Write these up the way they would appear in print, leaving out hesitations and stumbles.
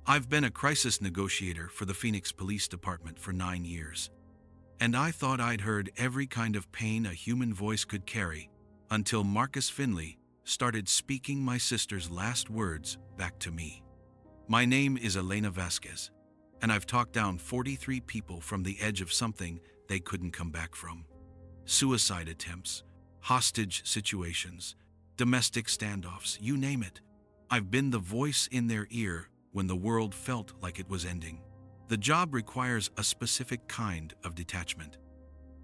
I've been a crisis negotiator for the Phoenix Police Department for 9 years. And I thought I'd heard every kind of pain a human voice could carry until Marcus Finley started speaking my sister's last words back to me. My name is Elena Vasquez, and I've talked down 43 people from the edge of something they couldn't come back from. Suicide attempts, hostage situations, domestic standoffs, you name it. I've been the voice in their ear when the world felt like it was ending. The job requires a specific kind of detachment.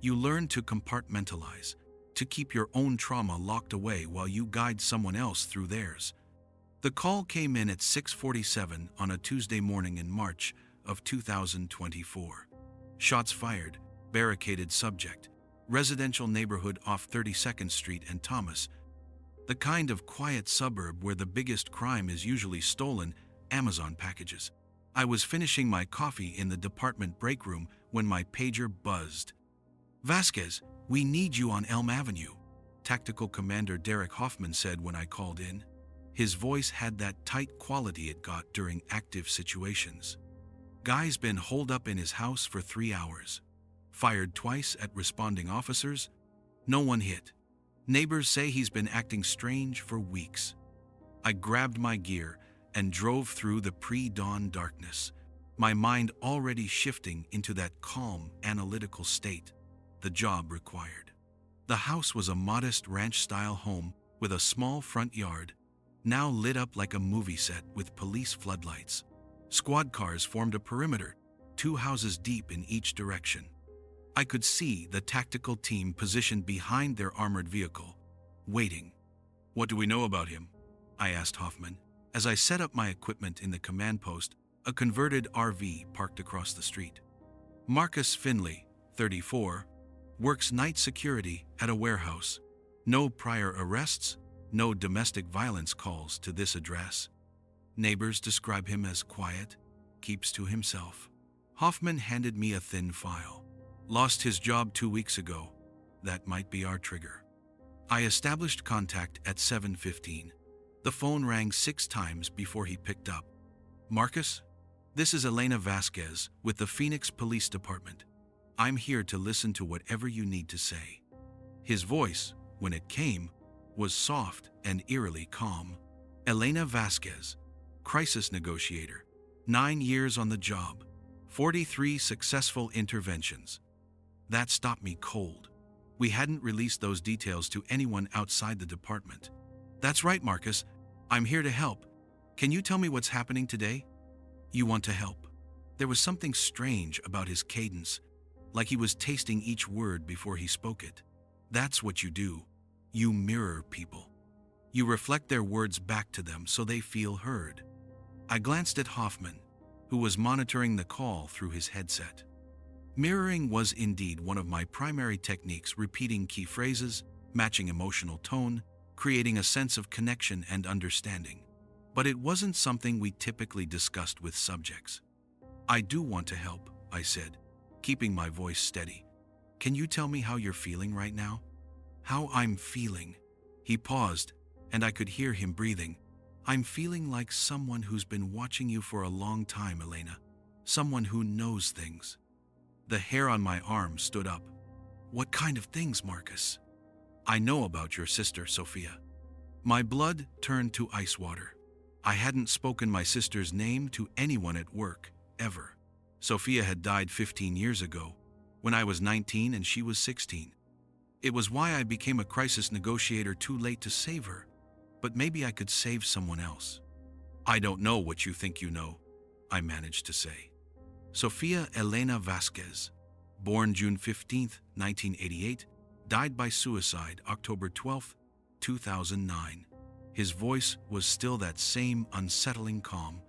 You learn to compartmentalize, to keep your own trauma locked away while you guide someone else through theirs. The call came in at 6:47 on a Tuesday morning in March of 2024. Shots fired, barricaded subject, residential neighborhood off 32nd Street and Thomas, the kind of quiet suburb where the biggest crime is usually stolen Amazon packages. I was finishing my coffee in the department break room when my pager buzzed. "Vasquez, we need you on Elm Avenue," Tactical Commander Derek Hoffman said when I called in. His voice had that tight quality it got during active situations. Guy's been holed up in his house for 3 hours. Fired twice at responding officers. No one hit. Neighbors say he's been acting strange for weeks. I grabbed my gear and drove through the pre-dawn darkness, my mind already shifting into that calm, analytical state the job required. The house was a modest ranch-style home with a small front yard, now lit up like a movie set with police floodlights. Squad cars formed a perimeter, 2 houses deep in each direction. I could see the tactical team positioned behind their armored vehicle, waiting. "What do we know about him?" I asked Hoffman, as I set up my equipment in the command post, a converted RV parked across the street. "Marcus Finley, 34, works night security at a warehouse. No prior arrests, no domestic violence calls to this address. Neighbors describe him as quiet, keeps to himself." Hoffman handed me a thin file. "Lost his job 2 weeks ago. That might be our trigger." I established contact at 7:15. The phone rang 6 times before he picked up. "Marcus, this is Elena Vasquez with the Phoenix Police Department. I'm here to listen to whatever you need to say." His voice, when it came, was soft and eerily calm. "Elena Vasquez, crisis negotiator, 9 years on the job, 43 successful interventions." That stopped me cold. We hadn't released those details to anyone outside the department. "That's right, Marcus. I'm here to help. Can you tell me what's happening today?" "You want to help." There was something strange about his cadence, like he was tasting each word before he spoke it. That's what you do. You mirror people. You reflect their words back to them so they feel heard. I glanced at Hoffman, who was monitoring the call through his headset. Mirroring was indeed one of my primary techniques, repeating key phrases, matching emotional tone, creating a sense of connection and understanding. But it wasn't something we typically discussed with subjects. "I do want to help," I said, keeping my voice steady. "Can you tell me how you're feeling right now?" "How I'm feeling?" He paused, and I could hear him breathing. "I'm feeling like someone who's been watching you for a long time, Elena. Someone who knows things." The hair on my arm stood up. "What kind of things, Marcus?" "I know about your sister, Sophia." My blood turned to ice water. I hadn't spoken my sister's name to anyone at work, ever. Sophia had died 15 years ago, when I was 19 and she was 16. It was why I became a crisis negotiator too late to save her, but maybe I could save someone else. "I don't know what you think you know," I managed to say. Sophia Elena Vasquez, born June 15, 1988, died by suicide October 12, 2009. His voice was still that same unsettling calm.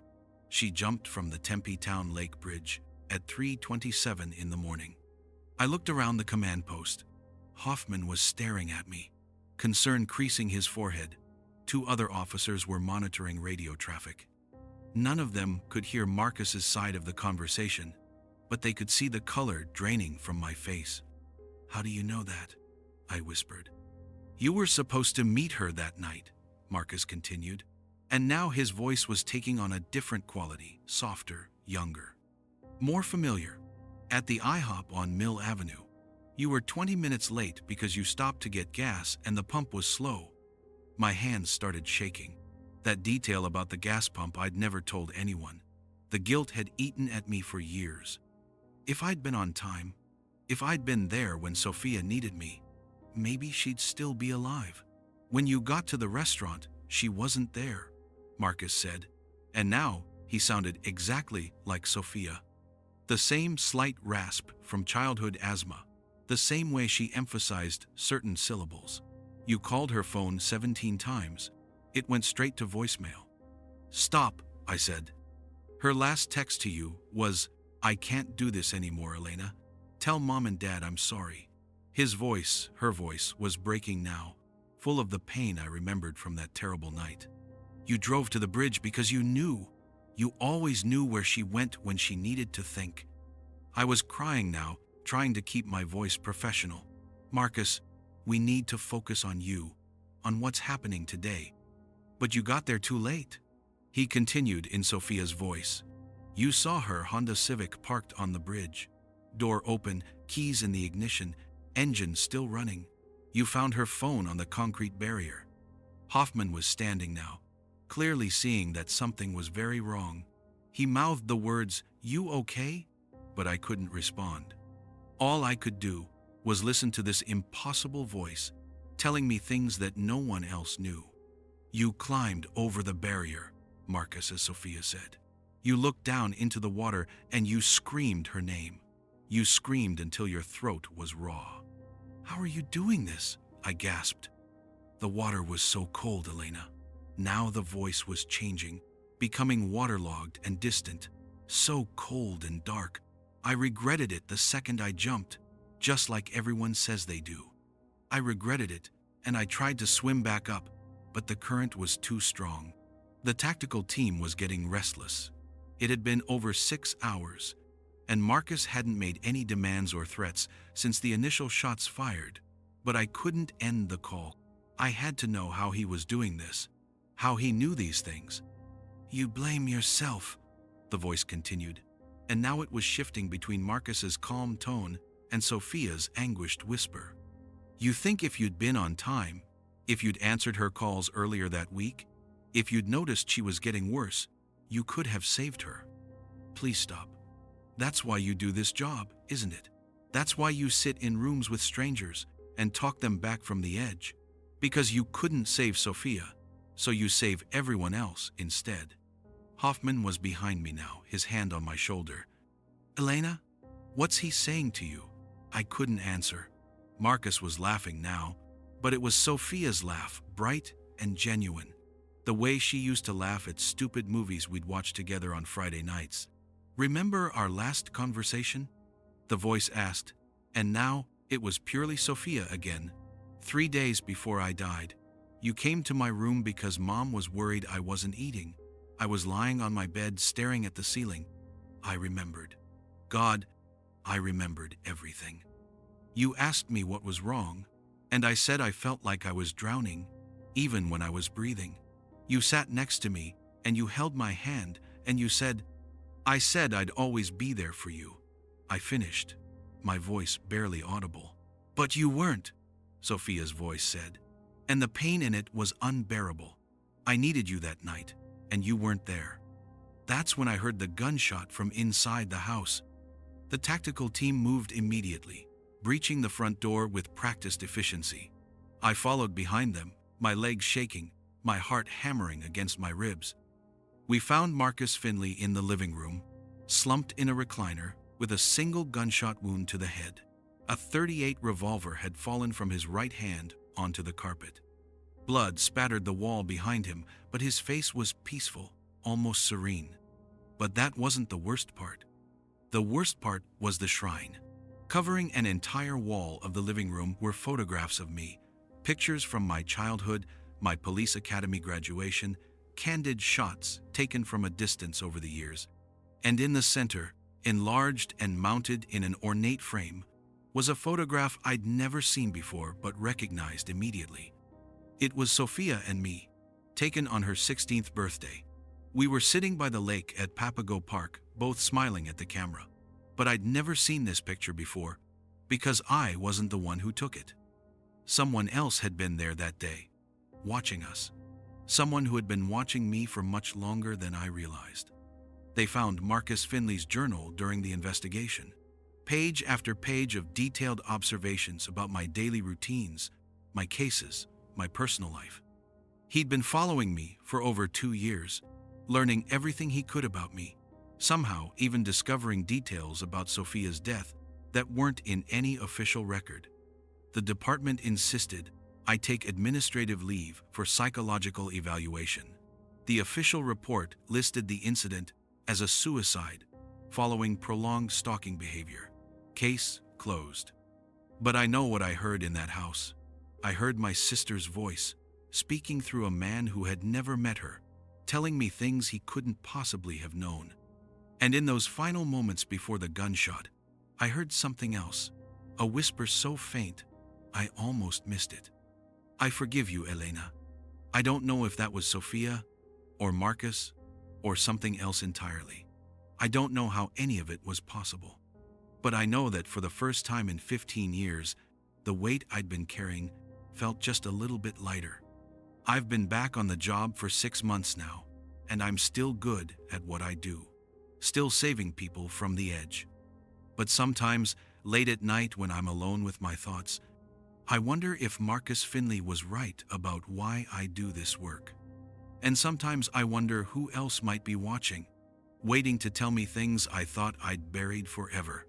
She jumped from the Tempe Town Lake Bridge at 3:27 in the morning. I looked around the command post. Hoffman was staring at me, concern creasing his forehead. 2 other officers were monitoring radio traffic. None of them could hear Marcus's side of the conversation, but they could see the color draining from my face. "How do you know that?" I whispered. "You were supposed to meet her that night," Marcus continued. And now his voice was taking on a different quality, softer, younger, more familiar. At the IHOP on Mill Avenue. You were 20 minutes late because you stopped to get gas and the pump was slow. My hands started shaking. That detail about the gas pump I'd never told anyone. The guilt had eaten at me for years. If I'd been on time, if I'd been there when Sophia needed me, maybe she'd still be alive. When you got to the restaurant, she wasn't there, Marcus said. And now, he sounded exactly like Sophia. The same slight rasp from childhood asthma. The same way she emphasized certain syllables. You called her phone 17 times. It went straight to voicemail. Stop, I said. Her last text to you was, I can't do this anymore, Elena. Tell Mom and Dad I'm sorry. His voice, her voice, was breaking now, full of the pain I remembered from that terrible night. You drove to the bridge because you knew. You always knew where she went when she needed to think. I was crying now, trying to keep my voice professional. Marcus, we need to focus on you, on what's happening today. But you got there too late. He continued in Sophia's voice. You saw her Honda Civic parked on the bridge. Door open, keys in the ignition, engine still running. You found her phone on the concrete barrier. Hoffman was standing now, clearly seeing that something was very wrong. He mouthed the words, "You okay?" But I couldn't respond. All I could do was listen to this impossible voice, telling me things that no one else knew. You climbed over the barrier, Marcus, as Sophia said. You looked down into the water and you screamed her name. You screamed until your throat was raw. How are you doing this? I gasped. The water was so cold, Elena. Now the voice was changing, becoming waterlogged and distant, so cold and dark. I regretted it the second I jumped, just like everyone says they do. I regretted it, and I tried to swim back up, but the current was too strong. The tactical team was getting restless. It had been over 6 hours, and Marcus hadn't made any demands or threats since the initial shots fired. But I couldn't end the call. I had to know how he was doing this, how he knew these things. You blame yourself, the voice continued, and now it was shifting between Marcus's calm tone and Sophia's anguished whisper. You think if you'd been on time, if you'd answered her calls earlier that week, if you'd noticed she was getting worse, you could have saved her. Please stop. That's why you do this job, isn't it? That's why you sit in rooms with strangers and talk them back from the edge. Because you couldn't save Sophia, so you save everyone else instead. Hoffman was behind me now, his hand on my shoulder. Elena, what's he saying to you? I couldn't answer. Marcus was laughing now, but it was Sophia's laugh, bright and genuine. The way she used to laugh at stupid movies we'd watch together on Friday nights. Remember our last conversation? The voice asked, and now it was purely Sophia again. 3 days before I died, you came to my room because Mom was worried I wasn't eating. I was lying on my bed staring at the ceiling. I remembered. God, I remembered everything. You asked me what was wrong, and I said I felt like I was drowning, even when I was breathing. You sat next to me, and you held my hand, and you said, I said I'd always be there for you. I finished, my voice barely audible. But you weren't, Sophia's voice said, and the pain in it was unbearable. I needed you that night, and you weren't there. That's when I heard the gunshot from inside the house. The tactical team moved immediately, breaching the front door with practiced efficiency. I followed behind them, my legs shaking, my heart hammering against my ribs. We found Marcus Finley in the living room, slumped in a recliner, with a single gunshot wound to the head. A .38 revolver had fallen from his right hand onto the carpet. Blood spattered the wall behind him, but his face was peaceful, almost serene. But that wasn't the worst part. The worst part was the shrine. Covering an entire wall of the living room were photographs of me, pictures from my childhood, my police academy graduation, candid shots taken from a distance over the years. And in the center, enlarged and mounted in an ornate frame, was a photograph I'd never seen before but recognized immediately. It was Sophia and me, taken on her 16th birthday. We were sitting by the lake at Papago Park, both smiling at the camera. But I'd never seen this picture before, because I wasn't the one who took it. Someone else had been there that day, watching us. Someone who had been watching me for much longer than I realized. They found Marcus Finley's journal during the investigation. Page after page of detailed observations about my daily routines, my cases, my personal life. He'd been following me for over 2 years, learning everything he could about me, somehow even discovering details about Sophia's death that weren't in any official record. The department insisted I take administrative leave for psychological evaluation. The official report listed the incident as a suicide following prolonged stalking behavior. Case closed. But I know what I heard in that house. I heard my sister's voice, speaking through a man who had never met her, telling me things he couldn't possibly have known. And in those final moments before the gunshot, I heard something else, a whisper so faint, I almost missed it. I forgive you, Elena. I don't know if that was Sophia, or Marcus, or something else entirely. I don't know how any of it was possible. But I know that for the first time in 15 years, the weight I'd been carrying felt just a little bit lighter. I've been back on the job for 6 months now, and I'm still good at what I do. Still saving people from the edge. But sometimes, late at night when I'm alone with my thoughts, I wonder if Marcus Finley was right about why I do this work. And sometimes I wonder who else might be watching, waiting to tell me things I thought I'd buried forever.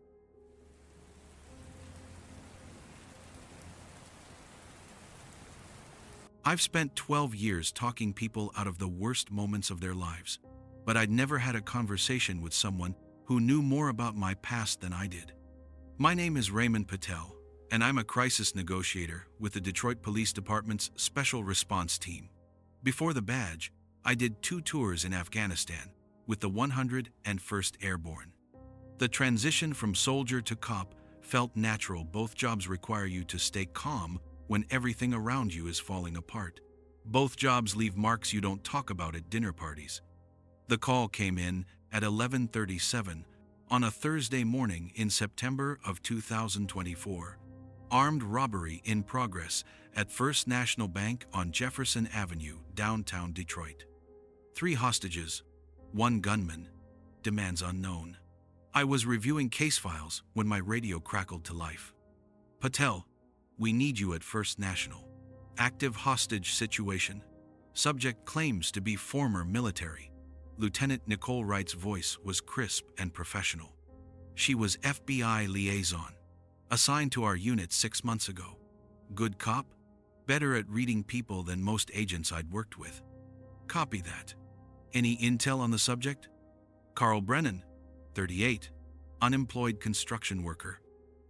I've spent 12 years talking people out of the worst moments of their lives, but I'd never had a conversation with someone who knew more about my past than I did. My name is Raymond Patel, and I'm a crisis negotiator with the Detroit Police Department's Special Response Team. Before the badge, I did 2 tours in Afghanistan with the 101st Airborne. The transition from soldier to cop felt natural. Both jobs require you to stay calm when everything around you is falling apart. Both jobs leave marks you don't talk about at dinner parties. The call came in at 11:37 on a Thursday morning in September of 2024. Armed robbery in progress at First National Bank on Jefferson Avenue, downtown Detroit. 3 hostages, 1 gunman, demands unknown. I was reviewing case files when my radio crackled to life. Patel, we need you at First National. Active hostage situation. Subject claims to be former military. Lieutenant Nicole Wright's voice was crisp and professional. She was FBI liaison, assigned to our unit 6 months ago. Good cop, better at reading people than most agents I'd worked with. Copy that. Any intel on the subject? Carl Brennan, 38, unemployed construction worker.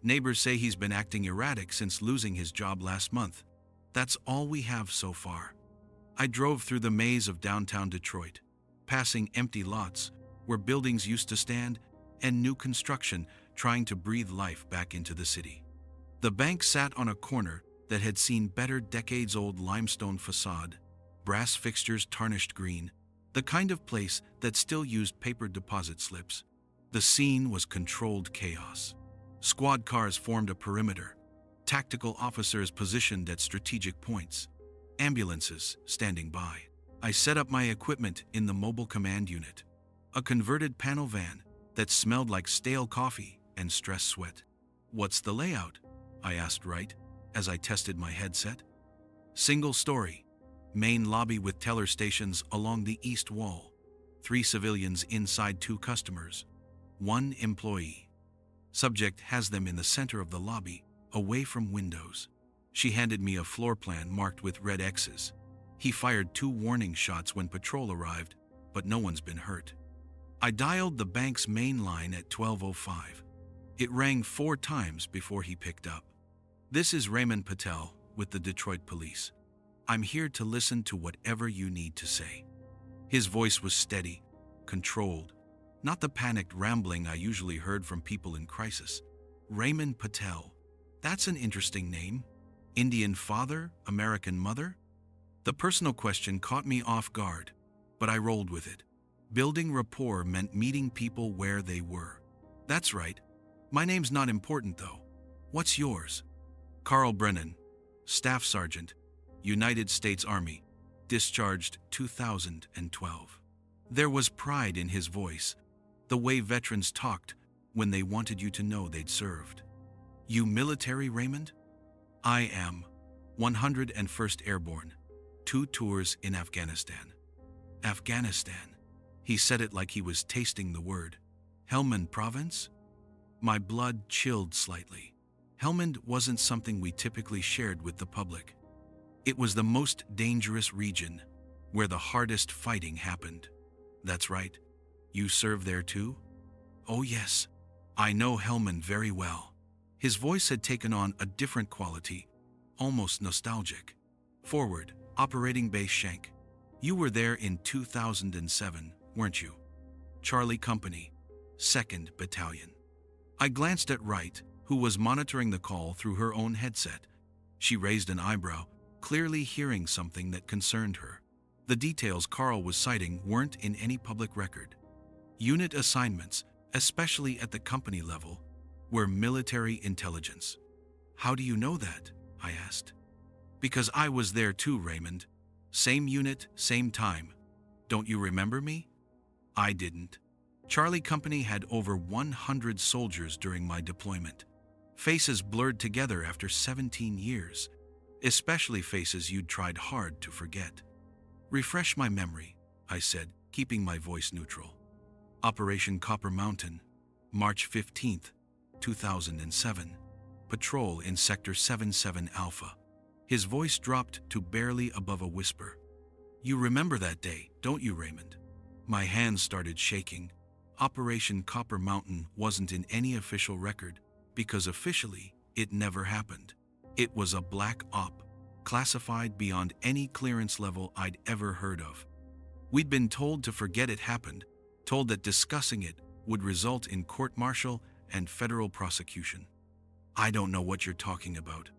Neighbors say he's been acting erratic since losing his job last month. That's all we have so far. I drove through the maze of downtown Detroit, passing empty lots where buildings used to stand and new construction trying to breathe life back into the city. The bank sat on a corner that had seen better decades-old limestone facade, brass fixtures tarnished green, the kind of place that still used paper deposit slips. The scene was controlled chaos. Squad cars formed a perimeter, tactical officers positioned at strategic points, ambulances standing by. I set up my equipment in the mobile command unit, a converted panel van that smelled like stale coffee and stress sweat. What's the layout? I asked Wright as I tested my headset. Single story, main lobby with teller stations along the east wall, 3 civilians inside, 2 customers, 1 employee. Subject has them in the center of the lobby, away from windows. She handed me a floor plan marked with red X's. He fired 2 warning shots when patrol arrived, but no one's been hurt. I dialed the bank's main line at 12:05. It rang 4 times before he picked up. This is Raymond Patel with the Detroit Police. I'm here to listen to whatever you need to say. His voice was steady, controlled, not the panicked rambling I usually heard from people in crisis. Raymond Patel. That's an interesting name. Indian father, American mother? The personal question caught me off guard, but I rolled with it. Building rapport meant meeting people where they were. That's right. My name's not important, though. What's yours? Carl Brennan, Staff Sergeant, United States Army, discharged 2012. There was pride in his voice, the way veterans talked when they wanted you to know they'd served. You military, Raymond? I am. 101st Airborne. 2 tours in Afghanistan. Afghanistan. He said it like he was tasting the word. Helmand Province? My blood chilled slightly. Helmand wasn't something we typically shared with the public. It was the most dangerous region, where the hardest fighting happened. That's right. You served there too? Oh yes. I know Helmand very well. His voice had taken on a different quality, almost nostalgic. Forward, Operating Base Schenck. You were there in 2007, weren't you? Charlie Company, 2nd Battalion. I glanced at Wright, who was monitoring the call through her own headset. She raised an eyebrow, clearly hearing something that concerned her. The details Carl was citing weren't in any public record. Unit assignments, especially at the company level, were military intelligence. How do you know that? I asked. Because I was there too, Raymond. Same unit, same time. Don't you remember me? I didn't. Charlie Company had over 100 soldiers during my deployment. Faces blurred together after 17 years, especially faces you'd tried hard to forget. Refresh my memory, I said, keeping my voice neutral. Operation Copper Mountain, March 15th, 2007. Patrol in Sector 77 Alpha. His voice dropped to barely above a whisper. You remember that day, don't you, Raymond? My hands started shaking. Operation Copper Mountain wasn't in any official record, because officially, it never happened. It was a black op, classified beyond any clearance level I'd ever heard of. We'd been told to forget it happened, told that discussing it would result in court-martial and federal prosecution. I don't know what you're talking about,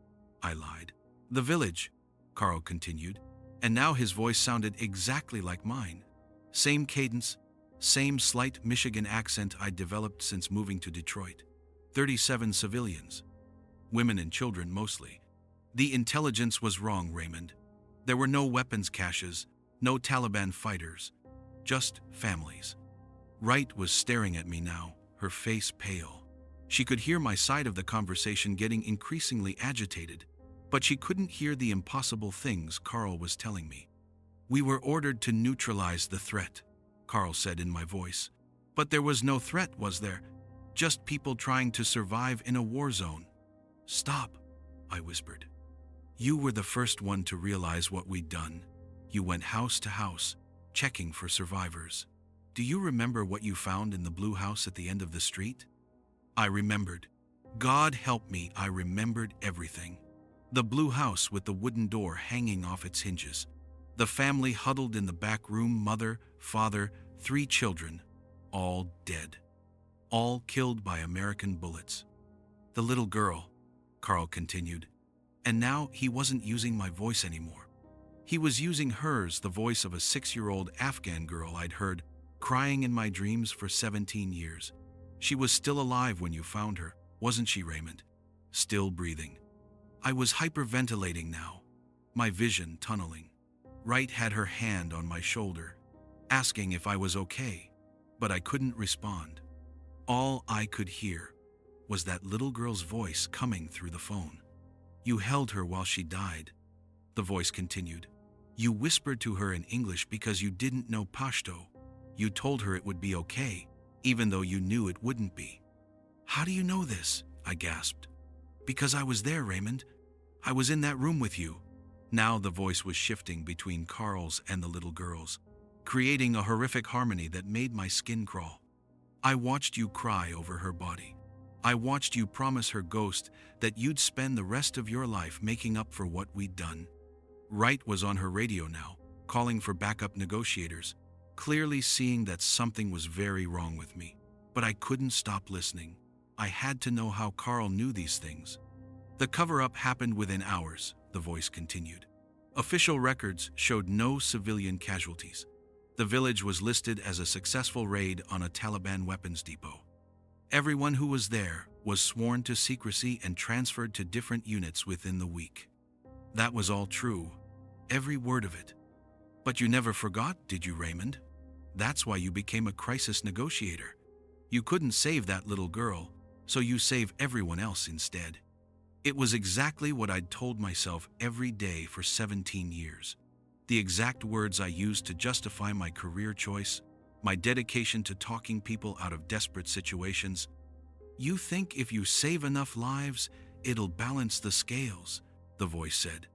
I lied. The village, Carl continued, and now his voice sounded exactly like mine. Same cadence, same slight Michigan accent I'd developed since moving to Detroit. 37 civilians. Women and children mostly. The intelligence was wrong, Raymond. There were no weapons caches, no Taliban fighters, just families. Wright was staring at me now, her face pale. She could hear my side of the conversation getting increasingly agitated, but she couldn't hear the impossible things Carl was telling me. We were ordered to neutralize the threat, Carl said in my voice. But there was no threat, was there? Just people trying to survive in a war zone. Stop, I whispered. You were the first one to realize what we'd done. You went house to house, checking for survivors. Do you remember what you found in the blue house at the end of the street? I remembered. God help me, I remembered everything. The blue house with the wooden door hanging off its hinges. The family huddled in the back room, mother, father, 3 children, all dead. All killed by American bullets. The little girl, Carl continued. And now he wasn't using my voice anymore. He was using hers, the voice of a 6-year-old Afghan girl I'd heard crying in my dreams for 17 years. She was still alive when you found her, wasn't she, Raymond? Still breathing. I was hyperventilating now, my vision tunneling. Wright had her hand on my shoulder, asking if I was okay, but I couldn't respond. All I could hear was that little girl's voice coming through the phone. You held her while she died, the voice continued. You whispered to her in English because you didn't know Pashto. You told her it would be okay, even though you knew it wouldn't be. How do you know this? I gasped. Because I was there, Raymond. I was in that room with you. Now the voice was shifting between Carl's and the little girl's, creating a horrific harmony that made my skin crawl. I watched you cry over her body. I watched you promise her ghost that you'd spend the rest of your life making up for what we'd done. Wright was on her radio now, calling for backup negotiators, clearly seeing that something was very wrong with me. But I couldn't stop listening. I had to know how Carl knew these things. The cover-up happened within hours, the voice continued. Official records showed no civilian casualties. The village was listed as a successful raid on a Taliban weapons depot. Everyone who was there was sworn to secrecy and transferred to different units within the week. That was all true, every word of it. But you never forgot, did you, Raymond? That's why you became a crisis negotiator. You couldn't save that little girl, so you save everyone else instead. It was exactly what I'd told myself every day for 17 years. The exact words I used to justify my career choice, my dedication to talking people out of desperate situations. You think if you save enough lives, it'll balance the scales, the voice said.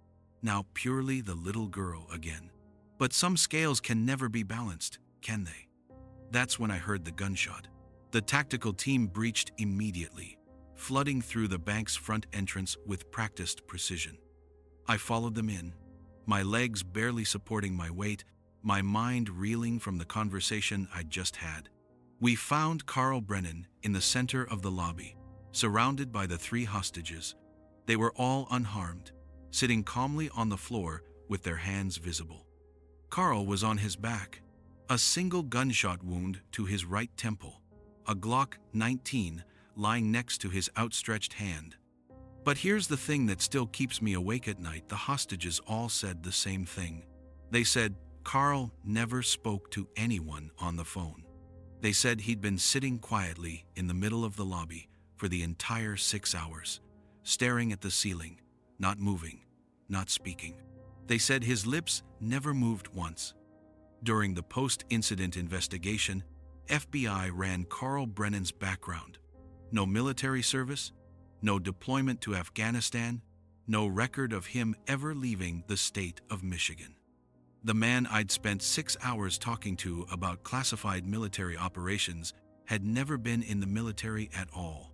Now purely the little girl again. But some scales can never be balanced, can they? That's when I heard the gunshot. The tactical team breached immediately, flooding through the bank's front entrance with practiced precision. I followed them in, my legs barely supporting my weight, my mind reeling from the conversation I'd just had. We found Carl Brennan in the center of the lobby, surrounded by the 3 hostages. They were all unharmed, sitting calmly on the floor with their hands visible. Carl was on his back, a single gunshot wound to his right temple, a Glock 19 lying next to his outstretched hand. But here's the thing that still keeps me awake at night. The hostages all said the same thing. They said Carl never spoke to anyone on the phone. They said he'd been sitting quietly in the middle of the lobby for the entire 6 hours, staring at the ceiling, not moving, not speaking. They said his lips never moved once. During the post-incident investigation, FBI ran Carl Brennan's background. No military service, no deployment to Afghanistan, no record of him ever leaving the state of Michigan. The man I'd spent 6 hours talking to about classified military operations had never been in the military at all.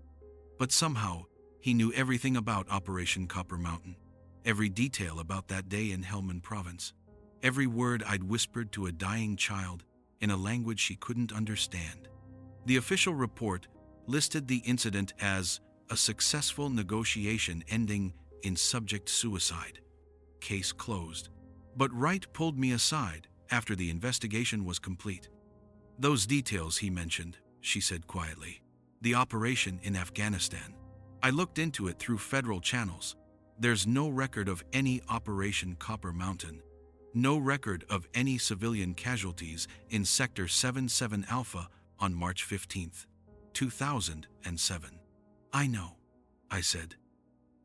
But somehow, he knew everything about Operation Copper Mountain, every detail about that day in Helmand Province, every word I'd whispered to a dying child in a language she couldn't understand. The official report listed the incident as a successful negotiation ending in subject suicide. Case closed. But Wright pulled me aside after the investigation was complete. Those details he mentioned, she said quietly. The operation in Afghanistan. I looked into it through federal channels. There's no record of any Operation Copper Mountain. No record of any civilian casualties in Sector 77 Alpha on March 15, 2007. I know, I said.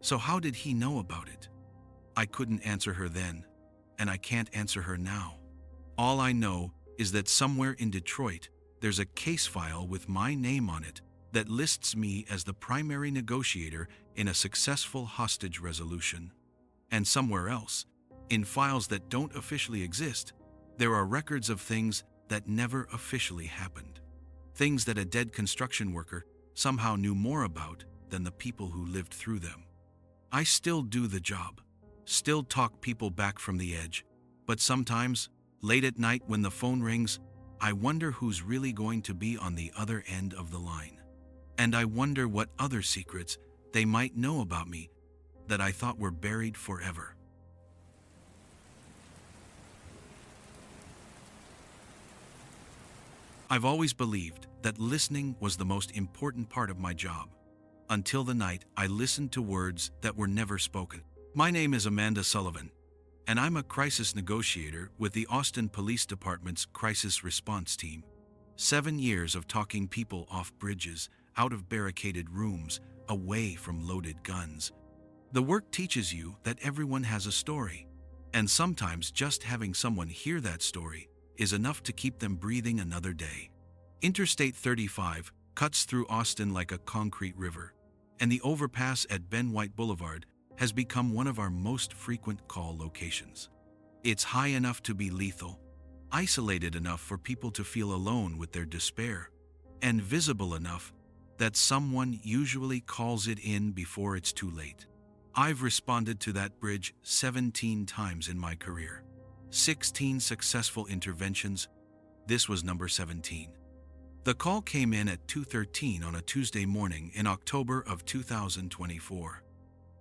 So how did he know about it? I couldn't answer her then, and I can't answer her now. All I know is that somewhere in Detroit, there's a case file with my name on it that lists me as the primary negotiator in a successful hostage resolution. And somewhere else, in files that don't officially exist, there are records of things that never officially happened. Things that a dead construction worker somehow knew more about than the people who lived through them. I still do the job, still talk people back from the edge, but sometimes, late at night when the phone rings, I wonder who's really going to be on the other end of the line. And I wonder what other secrets they might know about me that I thought were buried forever. I've always believed that listening was the most important part of my job, until the night I listened to words that were never spoken. My name is Amanda Sullivan, and I'm a crisis negotiator with the Austin Police Department's Crisis Response Team. 7 years of talking people off bridges, out of barricaded rooms, away from loaded guns. The work teaches you that everyone has a story, and sometimes just having someone hear that story is enough to keep them breathing another day. Interstate 35 cuts through Austin like a concrete river, and the overpass at Ben White Boulevard has become one of our most frequent call locations. It's high enough to be lethal, isolated enough for people to feel alone with their despair, and visible enough that someone usually calls it in before it's too late. I've responded to that bridge 17 times in my career. 16 successful interventions. This was number 17. The call came in at 2:13 on a Tuesday morning in October of 2024.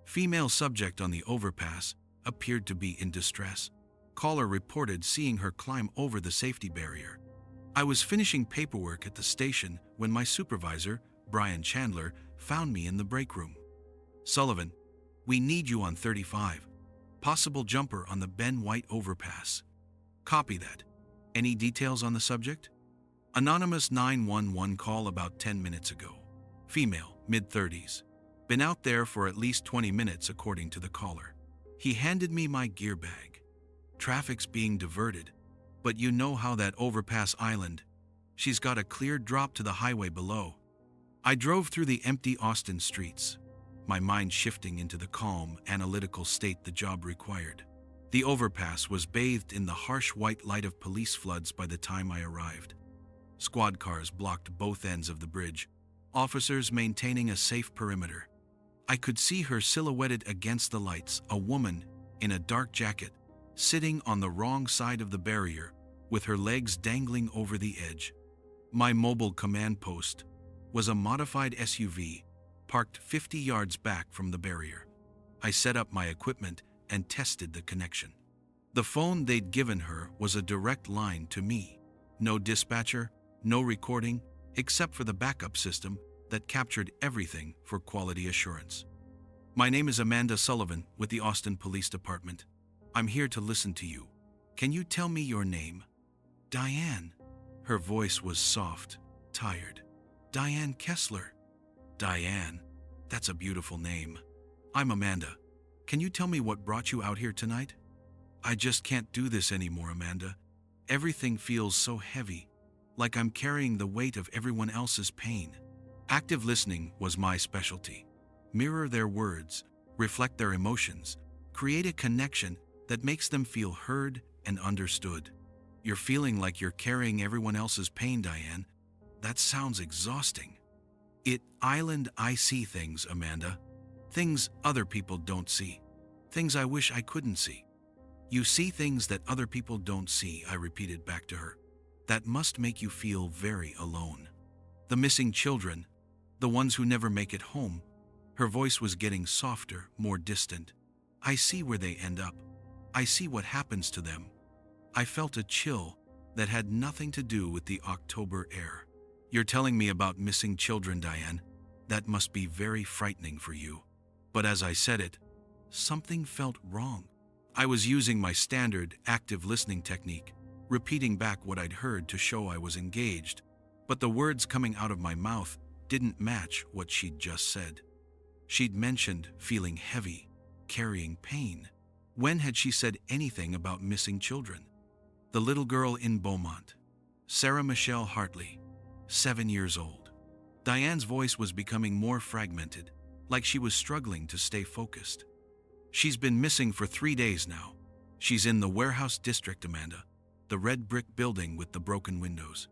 Female subject on the overpass, appeared to be in distress. Caller reported seeing her climb over the safety barrier. I was finishing paperwork at the station when my supervisor, Brian Chandler, found me in the break room. "Sullivan, we need you on 35. Possible jumper on the Ben White overpass." "Copy that. Any details on the subject?" "Anonymous 911 call about 10 minutes ago. Female, mid-30s. Been out there for at least 20 minutes according to the caller." He handed me my gear bag. "Traffic's being diverted, but you know how that overpass island. She's got a clear drop to the highway below." I drove through the empty Austin streets, my mind shifting into the calm, analytical state the job required. The overpass was bathed in the harsh white light of police floods by the time I arrived. Squad cars blocked both ends of the bridge, officers maintaining a safe perimeter. I could see her silhouetted against the lights, a woman in a dark jacket, sitting on the wrong side of the barrier, with her legs dangling over the edge. My mobile command post was a modified SUV, parked 50 yards back from the barrier. I set up my equipment and tested the connection. The phone they'd given her was a direct line to me. No dispatcher, no recording, except for the backup system that captured everything for quality assurance. "My name is Amanda Sullivan with the Austin Police Department. I'm here to listen to you. Can you tell me your name?" "Diane." Her voice was soft, tired. "Diane Kessler." "Diane, that's a beautiful name. I'm Amanda. Can you tell me what brought you out here tonight?" "I just can't do this anymore, Amanda. Everything feels so heavy, like I'm carrying the weight of everyone else's pain." Active listening was my specialty. Mirror their words, reflect their emotions, create a connection that makes them feel heard and understood. "You're feeling like you're carrying everyone else's pain, Diane. That sounds exhausting." I see things, Amanda. Things other people don't see. Things I wish I couldn't see." "You see things that other people don't see," I repeated back to her. "That must make you feel very alone. The missing children, the ones who never make it home." Her voice was getting softer, more distant. "I see where they end up. I see what happens to them." I felt a chill that had nothing to do with the October air. "You're telling me about missing children, Diane. That must be very frightening for you." But as I said it, something felt wrong. I was using my standard active listening technique, repeating back what I'd heard to show I was engaged, but the words coming out of my mouth didn't match what she'd just said. She'd mentioned feeling heavy, carrying pain. When had she said anything about missing children? The little girl in Beaumont, Sarah Michelle Hartley, 7 years old. Diane's voice was becoming more fragmented, like she was struggling to stay focused. "She's been missing for 3 days now. She's in the warehouse district, Amanda, the red brick building with the broken windows."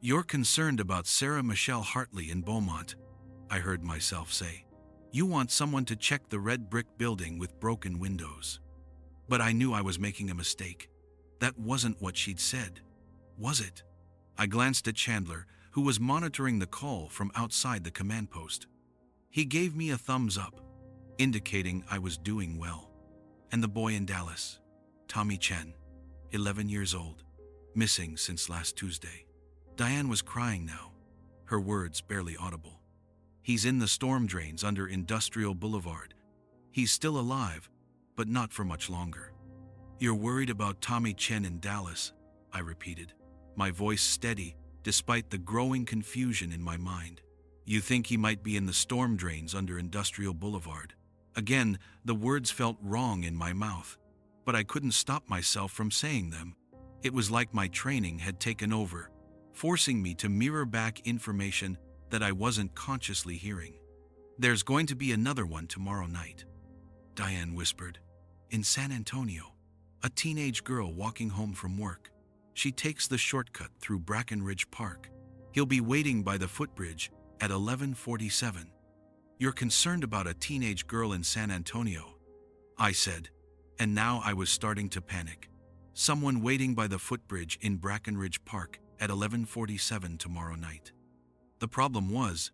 "You're concerned about Sarah Michelle Hartley in Beaumont," I heard myself say. "You want someone to check the red brick building with broken windows." But I knew I was making a mistake. That wasn't what she'd said, was it? I glanced at Chandler, who was monitoring the call from outside the command post. He gave me a thumbs up, indicating I was doing well. And the boy in Dallas, Tommy Chen, 11 years old, missing since last Tuesday. Diane was crying now, her words barely audible. "He's in the storm drains under Industrial Boulevard. He's still alive, but not for much longer." "You're worried about Tommy Chen in Dallas," I repeated, my voice steady despite the growing confusion in my mind. "You think he might be in the storm drains under Industrial Boulevard?" Again, the words felt wrong in my mouth, but I couldn't stop myself from saying them. It was like my training had taken over, forcing me to mirror back information that I wasn't consciously hearing. "There's going to be another one tomorrow night," Diane whispered. "In San Antonio, a teenage girl walking home from work. She takes the shortcut through Brackenridge Park. He'll be waiting by the footbridge at 11:47. "You're concerned about a teenage girl in San Antonio," I said, and now I was starting to panic. Someone waiting by the footbridge in Brackenridge Park at 11:47 tomorrow night. The problem was,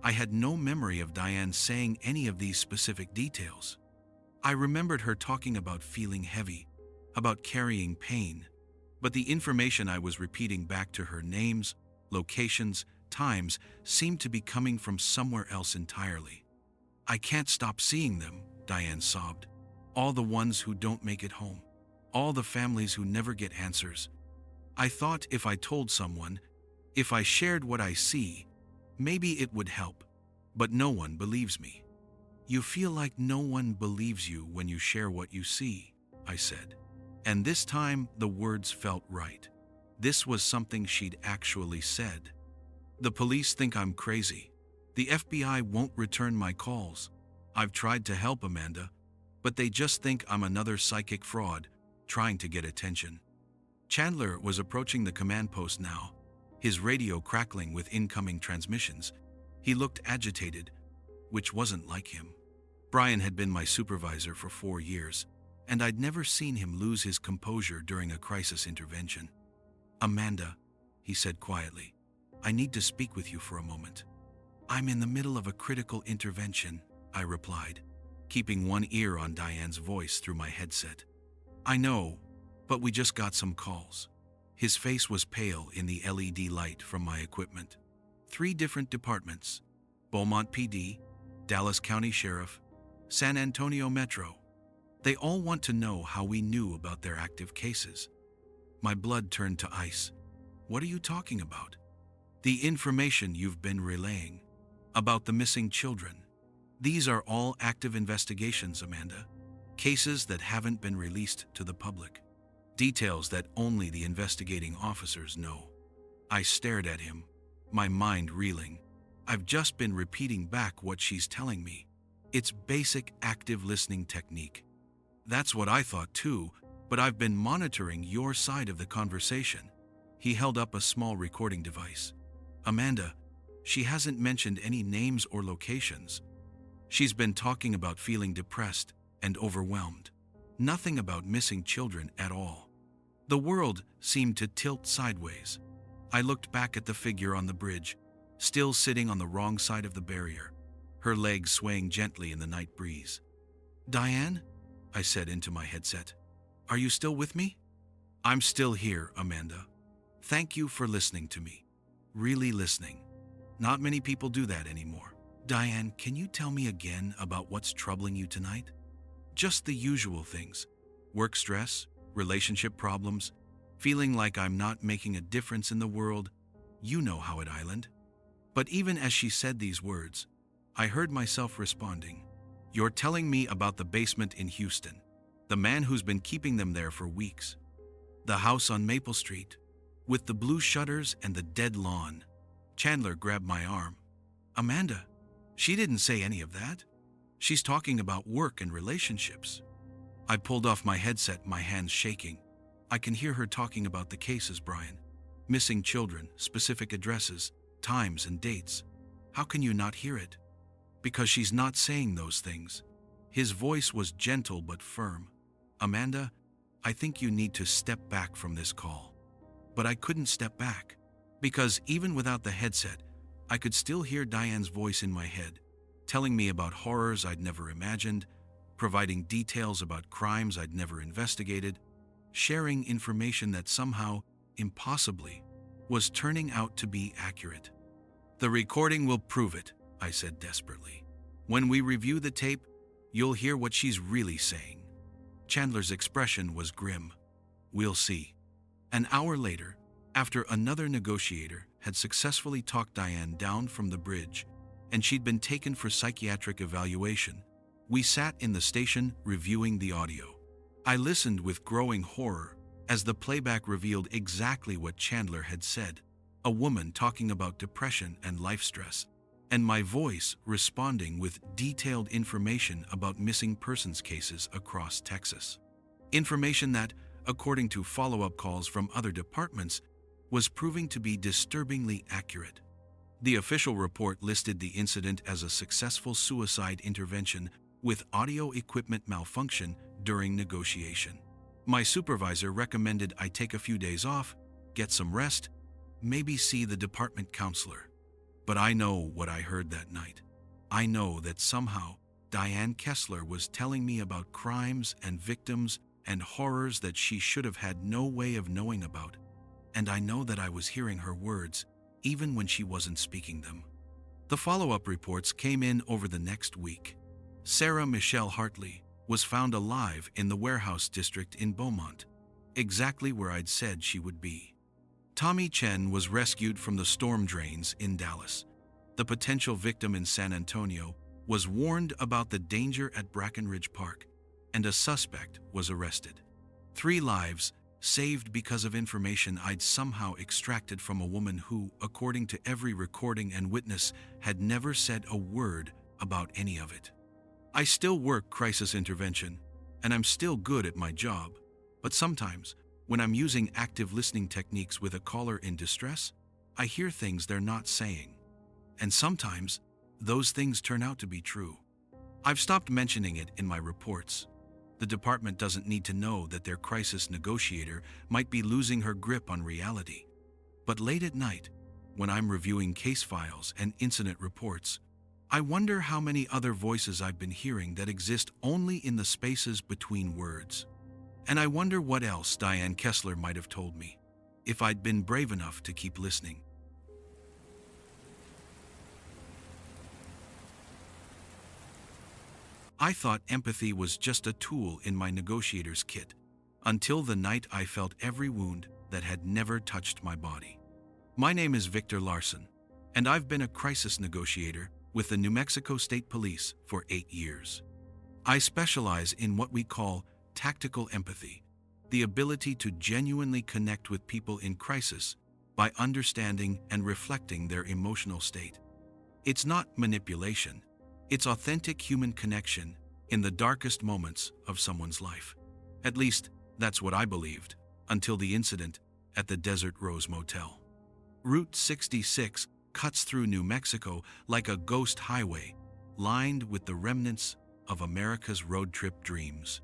I had no memory of Diane saying any of these specific details. I remembered her talking about feeling heavy, about carrying pain, but the information I was repeating back to her, names, locations, times, seemed to be coming from somewhere else entirely. I can't stop seeing them, Diane sobbed. All the ones who don't make it home. All the families who never get answers. I thought if I told someone, if I shared what I see, maybe it would help. But no one believes me. You feel like no one believes you when you share what you see, I said. And this time the words felt right. This was something she'd actually said. The police think I'm crazy. The FBI won't return my calls. I've tried to help, Amanda, but they just think I'm another psychic fraud, trying to get attention. Chandler was approaching the command post now, his radio crackling with incoming transmissions. He looked agitated, which wasn't like him. Brian had been my supervisor for 4 years, and I'd never seen him lose his composure during a crisis intervention. Amanda, he said quietly, I need to speak with you for a moment. I'm in the middle of a critical intervention, I replied, keeping one ear on Diane's voice through my headset. I know, but we just got some calls. His face was pale in the LED light from my equipment. 3 different departments, Beaumont PD, Dallas County Sheriff, San Antonio Metro. They all want to know how we knew about their active cases. My blood turned to ice. What are you talking about? The information you've been relaying about the missing children. These are all active investigations, Amanda. Cases that haven't been released to the public. Details that only the investigating officers know. I stared at him, my mind reeling. I've just been repeating back what she's telling me. It's basic active listening technique. That's what I thought too, but I've been monitoring your side of the conversation. He held up a small recording device. Amanda, she hasn't mentioned any names or locations. She's been talking about feeling depressed and overwhelmed. Nothing about missing children at all. The world seemed to tilt sideways. I looked back at the figure on the bridge, still sitting on the wrong side of the barrier, her legs swaying gently in the night breeze. Diane? I said into my headset. Are you still with me? I'm still here, Amanda. Thank you for listening to me. Really listening. Not many people do that anymore. Diane, can you tell me again about what's troubling you tonight? Just the usual things. Work stress, relationship problems, feeling like I'm not making a difference in the world. You know how it island. But even as she said these words, I heard myself responding. You're telling me about the basement in Houston, the man who's been keeping them there for weeks. The house on Maple Street, with the blue shutters and the dead lawn. Chandler grabbed my arm. Amanda, she didn't say any of that. She's talking about work and relationships. I pulled off my headset, my hands shaking. I can hear her talking about the cases, Brian. Missing children, specific addresses, times and dates. How can you not hear it? Because she's not saying those things. His voice was gentle but firm. Amanda, I think you need to step back from this call. But I couldn't step back, because even without the headset, I could still hear Diane's voice in my head, telling me about horrors I'd never imagined, providing details about crimes I'd never investigated, sharing information that somehow, impossibly, was turning out to be accurate. The recording will prove it, I said desperately. When we review the tape, you'll hear what she's really saying. Chandler's expression was grim. We'll see. An hour later, after another negotiator had successfully talked Diane down from the bridge, and she'd been taken for psychiatric evaluation, we sat in the station reviewing the audio. I listened with growing horror as the playback revealed exactly what Chandler had said, a woman talking about depression and life stress, and my voice responding with detailed information about missing persons cases across Texas. Information that, according to follow-up calls from other departments, was proving to be disturbingly accurate. The official report listed the incident as a successful suicide intervention with audio equipment malfunction during negotiation. My supervisor recommended I take a few days off, get some rest, maybe see the department counselor. But I know what I heard that night. I know that somehow Diane Kessler was telling me about crimes and victims and horrors that she should have had no way of knowing about, and I know that I was hearing her words even when she wasn't speaking them. The follow-up reports came in over the next week. Sarah Michelle Hartley was found alive in the warehouse district in Beaumont, exactly where I'd said she would be. Tommy Chen was rescued from the storm drains in Dallas. The potential victim in San Antonio was warned about the danger at Brackenridge Park, and a suspect was arrested. 3 lives saved because of information I'd somehow extracted from a woman who, according to every recording and witness, had never said a word about any of it. I still work crisis intervention, and I'm still good at my job, but sometimes, when I'm using active listening techniques with a caller in distress, I hear things they're not saying. And sometimes, those things turn out to be true. I've stopped mentioning it in my reports. The department doesn't need to know that their crisis negotiator might be losing her grip on reality. But late at night, when I'm reviewing case files and incident reports, I wonder how many other voices I've been hearing that exist only in the spaces between words. And I wonder what else Diane Kessler might have told me, if I'd been brave enough to keep listening. I thought empathy was just a tool in my negotiator's kit, until the night I felt every wound that had never touched my body. My name is Victor Larson, and I've been a crisis negotiator with the New Mexico State Police for 8 years. I specialize in what we call tactical empathy, the ability to genuinely connect with people in crisis by understanding and reflecting their emotional state. It's not manipulation. It's authentic human connection in the darkest moments of someone's life. At least, that's what I believed, until the incident at the Desert Rose Motel. Route 66 cuts through New Mexico like a ghost highway, lined with the remnants of America's road trip dreams.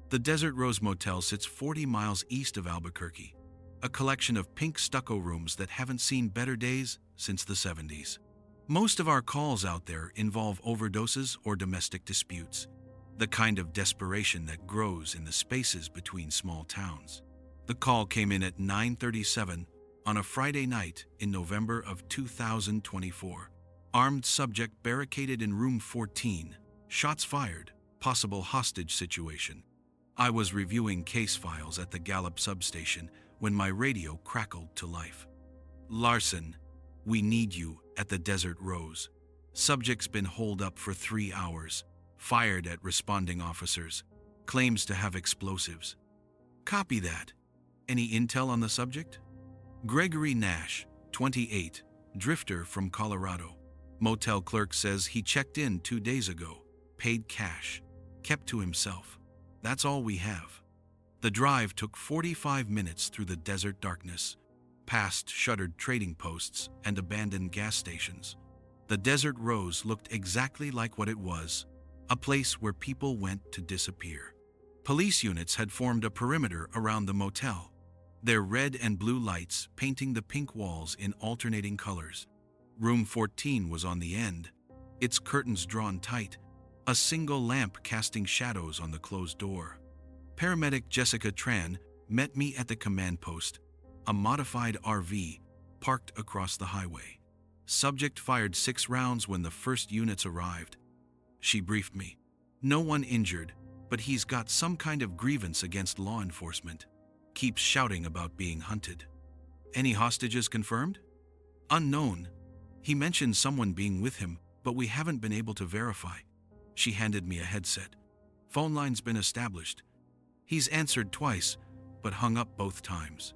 The Desert Rose Motel sits 40 miles east of Albuquerque, a collection of pink stucco rooms that haven't seen better days since the 70s. Most of our calls out there involve overdoses or domestic disputes, the kind of desperation that grows in the spaces between small towns. The call came in at 9:37 on a Friday night in November of 2024. Armed subject barricaded in room 14, shots fired, possible hostage situation. I was reviewing case files at the Gallup substation when my radio crackled to life. Larson, we need you at the Desert Rose. Subject's been holed up for 3 hours, fired at responding officers, claims to have explosives. Copy that. Any intel on the subject? Gregory Nash, 28, drifter from Colorado. Motel clerk says he checked in 2 days ago, paid cash, kept to himself. That's all we have. The drive took 45 minutes through the desert darkness, past shuttered trading posts and abandoned gas stations. The Desert Rose looked exactly like what it was, a place where people went to disappear. Police units had formed a perimeter around the motel, their red and blue lights painting the pink walls in alternating colors. Room 14 was on the end, its curtains drawn tight, a single lamp casting shadows on the closed door. Paramedic Jessica Tran met me at the command post, a modified RV parked across the highway. Subject fired 6 rounds when the first units arrived. She briefed me. No one injured, but he's got some kind of grievance against law enforcement. Keeps shouting about being hunted. Any hostages confirmed? Unknown. He mentioned someone being with him, but we haven't been able to verify. She handed me a headset. Phone line's been established. He's answered twice, but hung up both times.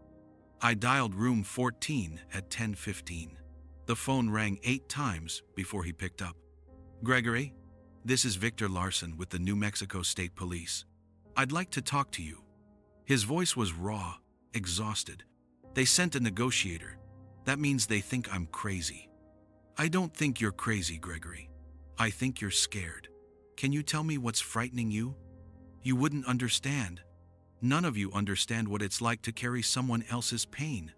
I dialed room 14 at 10:15. The phone rang 8 times before he picked up. Gregory, this is Victor Larson with the New Mexico State Police. I'd like to talk to you. His voice was raw, exhausted. They sent a negotiator. That means they think I'm crazy. I don't think you're crazy, Gregory. I think you're scared. Can you tell me what's frightening you? You wouldn't understand. None of you understand what it's like to carry someone else's pain.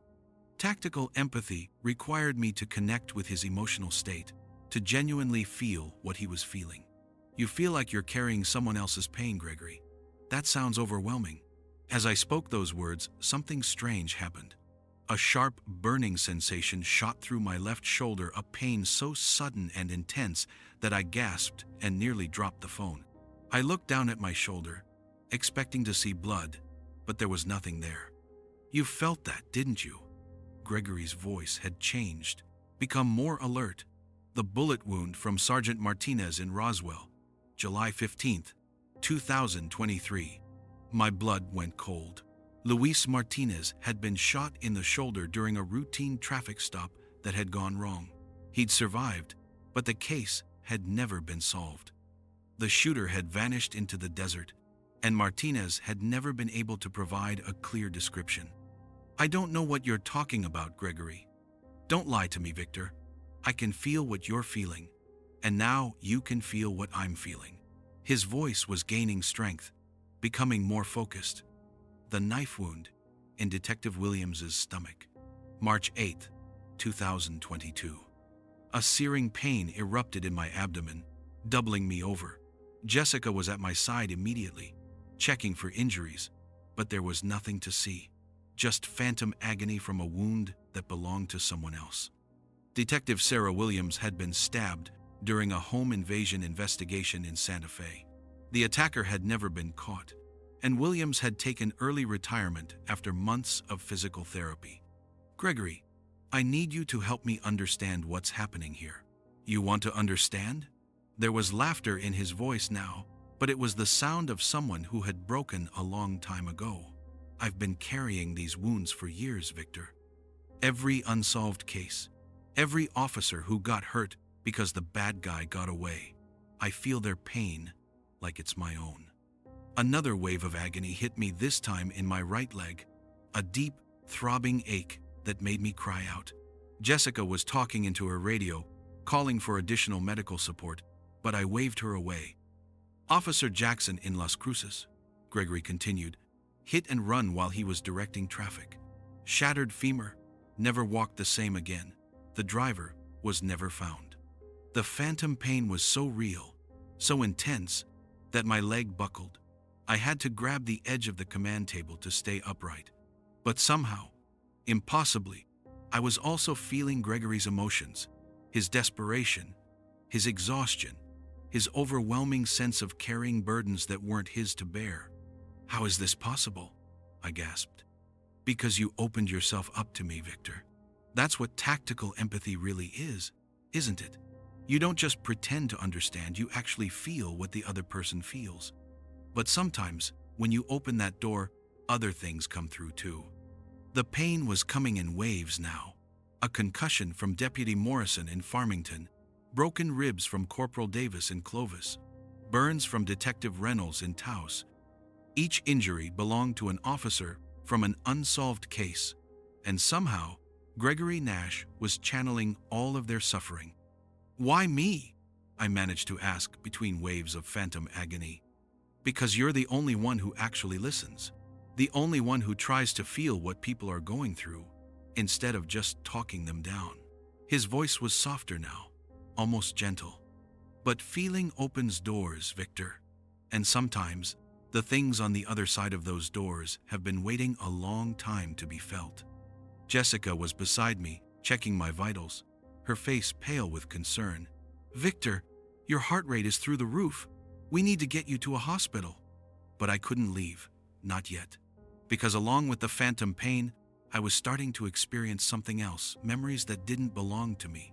Tactical empathy required me to connect with his emotional state, to genuinely feel what he was feeling. You feel like you're carrying someone else's pain, Gregory. That sounds overwhelming. As I spoke those words, something strange happened. A sharp, burning sensation shot through my left shoulder, a pain so sudden and intense that I gasped and nearly dropped the phone. I looked down at my shoulder, expecting to see blood, but there was nothing there. You felt that, didn't you? Gregory's voice had changed, become more alert. The bullet wound from Sergeant Martinez in Roswell, July 15th, 2023. My blood went cold. Luis Martinez had been shot in the shoulder during a routine traffic stop that had gone wrong. He'd survived, but the case had never been solved. The shooter had vanished into the desert, and Martinez had never been able to provide a clear description. I don't know what you're talking about, Gregory. Don't lie to me, Victor. I can feel what you're feeling, and now you can feel what I'm feeling. His voice was gaining strength, becoming more focused. The knife wound in Detective Williams's stomach. March 8, 2022. A searing pain erupted in my abdomen, doubling me over. Jessica was at my side immediately, checking for injuries, but there was nothing to see. Just phantom agony from a wound that belonged to someone else. Detective Sarah Williams had been stabbed during a home invasion investigation in Santa Fe. The attacker had never been caught, and Williams had taken early retirement after months of physical therapy. Gregory, I need you to help me understand what's happening here. You want to understand? There was laughter in his voice now, but it was the sound of someone who had broken a long time ago. I've been carrying these wounds for years, Victor. Every unsolved case, every officer who got hurt because the bad guy got away. I feel their pain like it's my own. Another wave of agony hit me, this time in my right leg, a deep, throbbing ache that made me cry out. Jessica was talking into her radio, calling for additional medical support, but I waved her away. Officer Jackson in Las Cruces, Gregory continued, hit and run while he was directing traffic. Shattered femur, never walked the same again. The driver was never found. The phantom pain was so real, so intense, that my leg buckled. I had to grab the edge of the command table to stay upright. But somehow, impossibly, I was also feeling Gregory's emotions, his desperation, his exhaustion, his overwhelming sense of carrying burdens that weren't his to bear. How is this possible? I gasped. Because you opened yourself up to me, Victor. That's what tactical empathy really is, isn't it? You don't just pretend to understand, you actually feel what the other person feels. But sometimes, when you open that door, other things come through too. The pain was coming in waves now. A concussion from Deputy Morrison in Farmington, broken ribs from Corporal Davis in Clovis, burns from Detective Reynolds in Taos. Each injury belonged to an officer from an unsolved case, and somehow, Gregory Nash was channeling all of their suffering. Why me? I managed to ask between waves of phantom agony. Because you're the only one who actually listens, the only one who tries to feel what people are going through, instead of just talking them down. His voice was softer now, almost gentle. But feeling opens doors, Victor. And sometimes, the things on the other side of those doors have been waiting a long time to be felt. Jessica was beside me, checking my vitals, her face pale with concern. Victor, your heart rate is through the roof. We need to get you to a hospital. But I couldn't leave, not yet. Because along with the phantom pain, I was starting to experience something else, memories that didn't belong to me.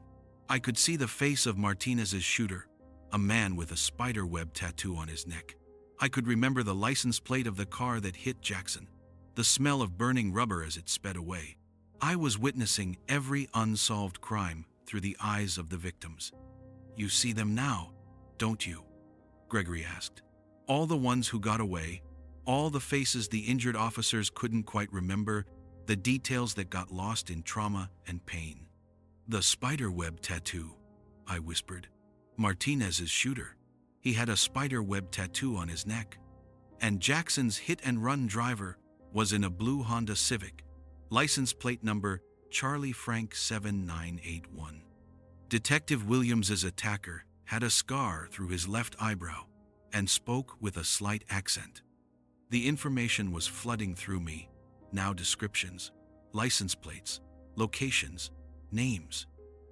I could see the face of Martinez's shooter, a man with a spider web tattoo on his neck. I could remember the license plate of the car that hit Jackson, the smell of burning rubber as it sped away. I was witnessing every unsolved crime through the eyes of the victims. You see them now, don't you? Gregory asked. All the ones who got away, all the faces the injured officers couldn't quite remember, the details that got lost in trauma and pain. The spiderweb tattoo, I whispered. Martinez's shooter. He had a spiderweb tattoo on his neck. And Jackson's hit-and-run driver was in a blue Honda Civic, license plate number Charlie Frank 7981. Detective Williams's attacker had a scar through his left eyebrow, and spoke with a slight accent. The information was flooding through me, now descriptions, license plates, locations, names.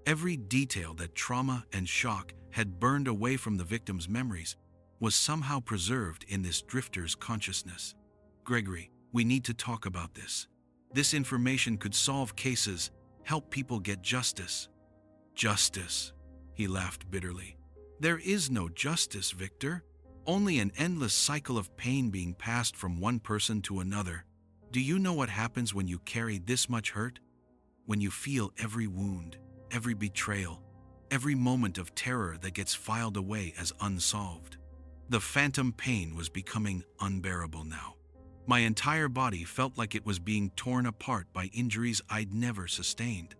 Every detail that trauma and shock had burned away from the victim's memories was somehow preserved in this drifter's consciousness. Gregory, we need to talk about this. This information could solve cases, help people get justice. Justice, he laughed bitterly. There is no justice, Victor. Only an endless cycle of pain being passed from one person to another. Do you know what happens when you carry this much hurt? When you feel every wound, every betrayal, every moment of terror that gets filed away as unsolved. The phantom pain was becoming unbearable now. My entire body felt like it was being torn apart by injuries I'd never sustained.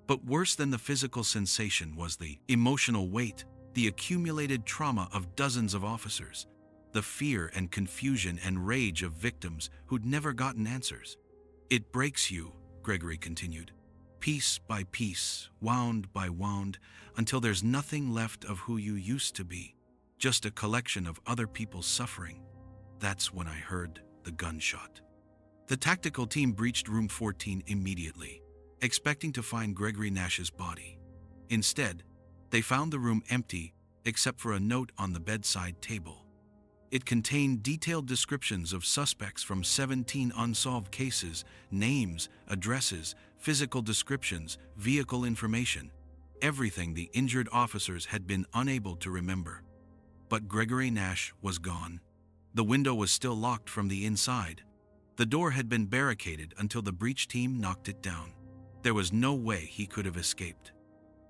But worse than the physical sensation was the emotional weight, the accumulated trauma of dozens of officers, the fear and confusion and rage of victims who'd never gotten answers. It breaks you, Gregory continued, piece by piece, wound by wound, until there's nothing left of who you used to be, just a collection of other people's suffering. That's when I heard the gunshot. The tactical team breached room 14 immediately, expecting to find Gregory Nash's body. Instead, they found the room empty except for a note on the bedside table. It contained detailed descriptions of suspects from 17 unsolved cases, names, addresses, physical descriptions, vehicle information, everything the injured officers had been unable to remember. But Gregory Nash was gone. The window was still locked from the inside. The door had been barricaded until the breach team knocked it down. There was no way he could have escaped.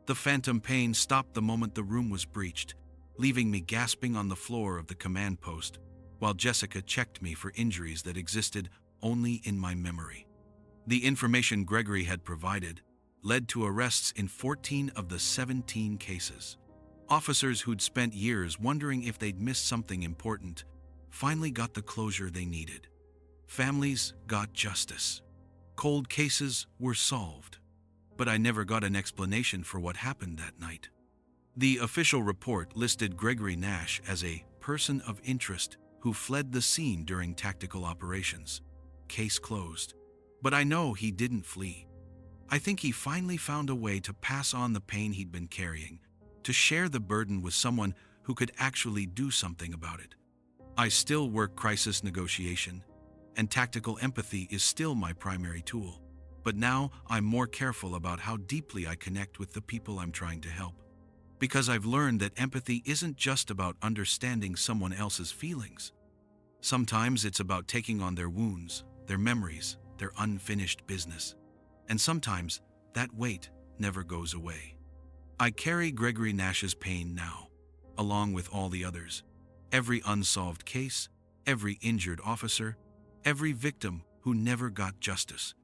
The phantom pain stopped the moment the room was breached, leaving me gasping on the floor of the command post, while Jessica checked me for injuries that existed only in my memory. The information Gregory had provided led to arrests in 14 of the 17 cases. Officers who'd spent years wondering if they'd missed something important finally got the closure they needed. Families got justice. Cold cases were solved. But I never got an explanation for what happened that night. The official report listed Gregory Nash as a person of interest who fled the scene during tactical operations. Case closed. But I know he didn't flee. I think he finally found a way to pass on the pain he'd been carrying, to share the burden with someone who could actually do something about it. I still work crisis negotiation, and tactical empathy is still my primary tool. But now I'm more careful about how deeply I connect with the people I'm trying to help. Because I've learned that empathy isn't just about understanding someone else's feelings. Sometimes it's about taking on their wounds, their memories, their unfinished business. And sometimes that weight never goes away. I carry Gregory Nash's pain now, along with all the others. Every unsolved case, every injured officer, every victim who never got justice.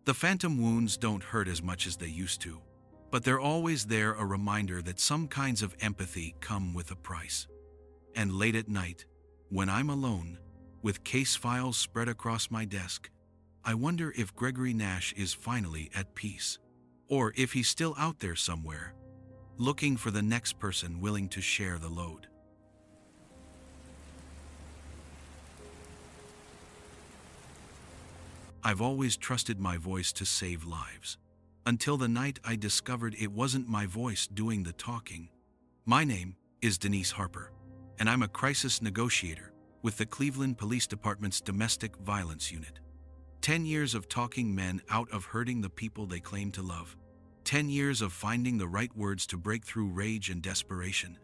The phantom wounds don't hurt as much as they used to, but they're always there, a reminder that some kinds of empathy come with a price. And late at night, when I'm alone, with case files spread across my desk, I wonder if Gregory Nash is finally at peace, or if he's still out there somewhere, looking for the next person willing to share the load. I've always trusted my voice to save lives, until the night I discovered it wasn't my voice doing the talking. My name is Denise Harper, and I'm a crisis negotiator with the Cleveland Police Department's Domestic Violence Unit. 10 years of talking men out of hurting the people they claim to love. 10 years of finding the right words to break through rage and desperation.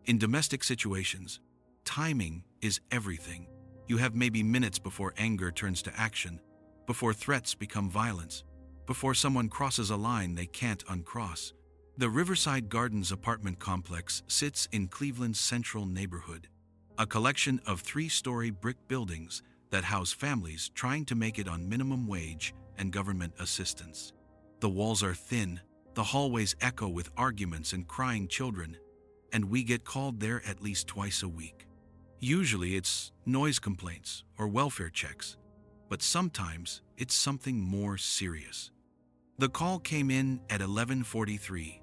In domestic situations, timing is everything. You have maybe minutes before anger turns to action, before threats become violence, before someone crosses a line they can't uncross. The Riverside Gardens apartment complex sits in Cleveland's central neighborhood, a collection of 3-story brick buildings that house families trying to make it on minimum wage and government assistance. The walls are thin, the hallways echo with arguments and crying children, and we get called there at least twice a week. Usually it's noise complaints or welfare checks, but sometimes it's something more serious. The call came in at 11:43.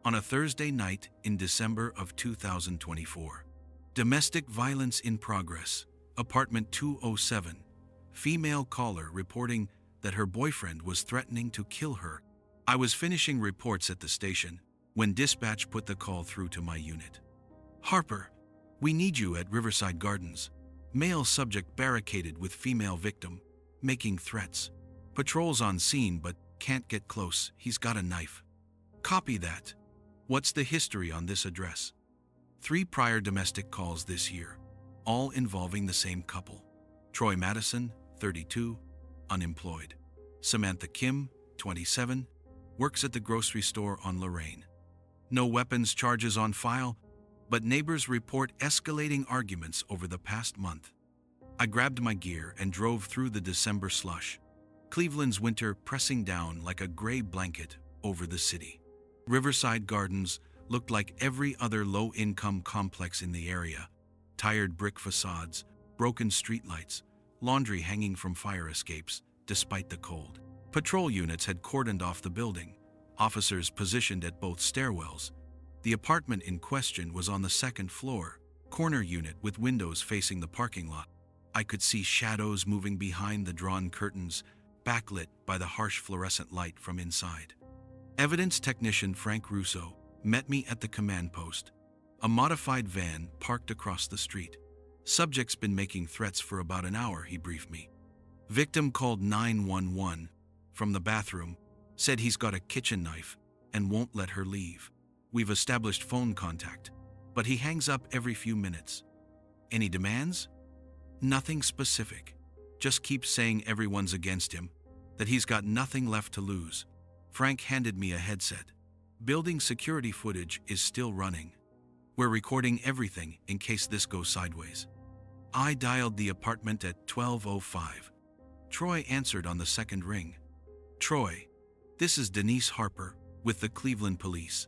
On a Thursday night in December of 2024. Domestic violence in progress. Apartment 207. Female caller reporting that her boyfriend was threatening to kill her. I was finishing reports at the station when dispatch put the call through to my unit. Harper, we need you at Riverside Gardens. Male subject barricaded with female victim, making threats. Patrols on scene but can't get close. He's got a knife. Copy that. What's the history on this address? 3 prior domestic calls this year, all involving the same couple. Troy Madison, 32, unemployed. Samantha Kim, 27, works at the grocery store on Lorraine. No weapons charges on file, but neighbors report escalating arguments over the past month. I grabbed my gear and drove through the December slush. Cleveland's winter pressing down like a gray blanket over the city. Riverside Gardens looked like every other low-income complex in the area. Tired brick facades, broken streetlights, laundry hanging from fire escapes, despite the cold. Patrol units had cordoned off the building, officers positioned at both stairwells. The apartment in question was on the 2nd floor, corner unit with windows facing the parking lot. I could see shadows moving behind the drawn curtains, backlit by the harsh fluorescent light from inside. Evidence technician Frank Russo met me at the command post. A modified van parked across the street. Subject's been making threats for about an hour, he briefed me. Victim called 911 from the bathroom, said he's got a kitchen knife and won't let her leave. We've established phone contact, but he hangs up every few minutes. Any demands? Nothing specific. Just keeps saying everyone's against him, that he's got nothing left to lose. Frank handed me a headset. Building security footage is still running. We're recording everything in case this goes sideways. I dialed the apartment at 12:05. Troy answered on the 2nd ring. Troy, this is Denise Harper with the Cleveland Police.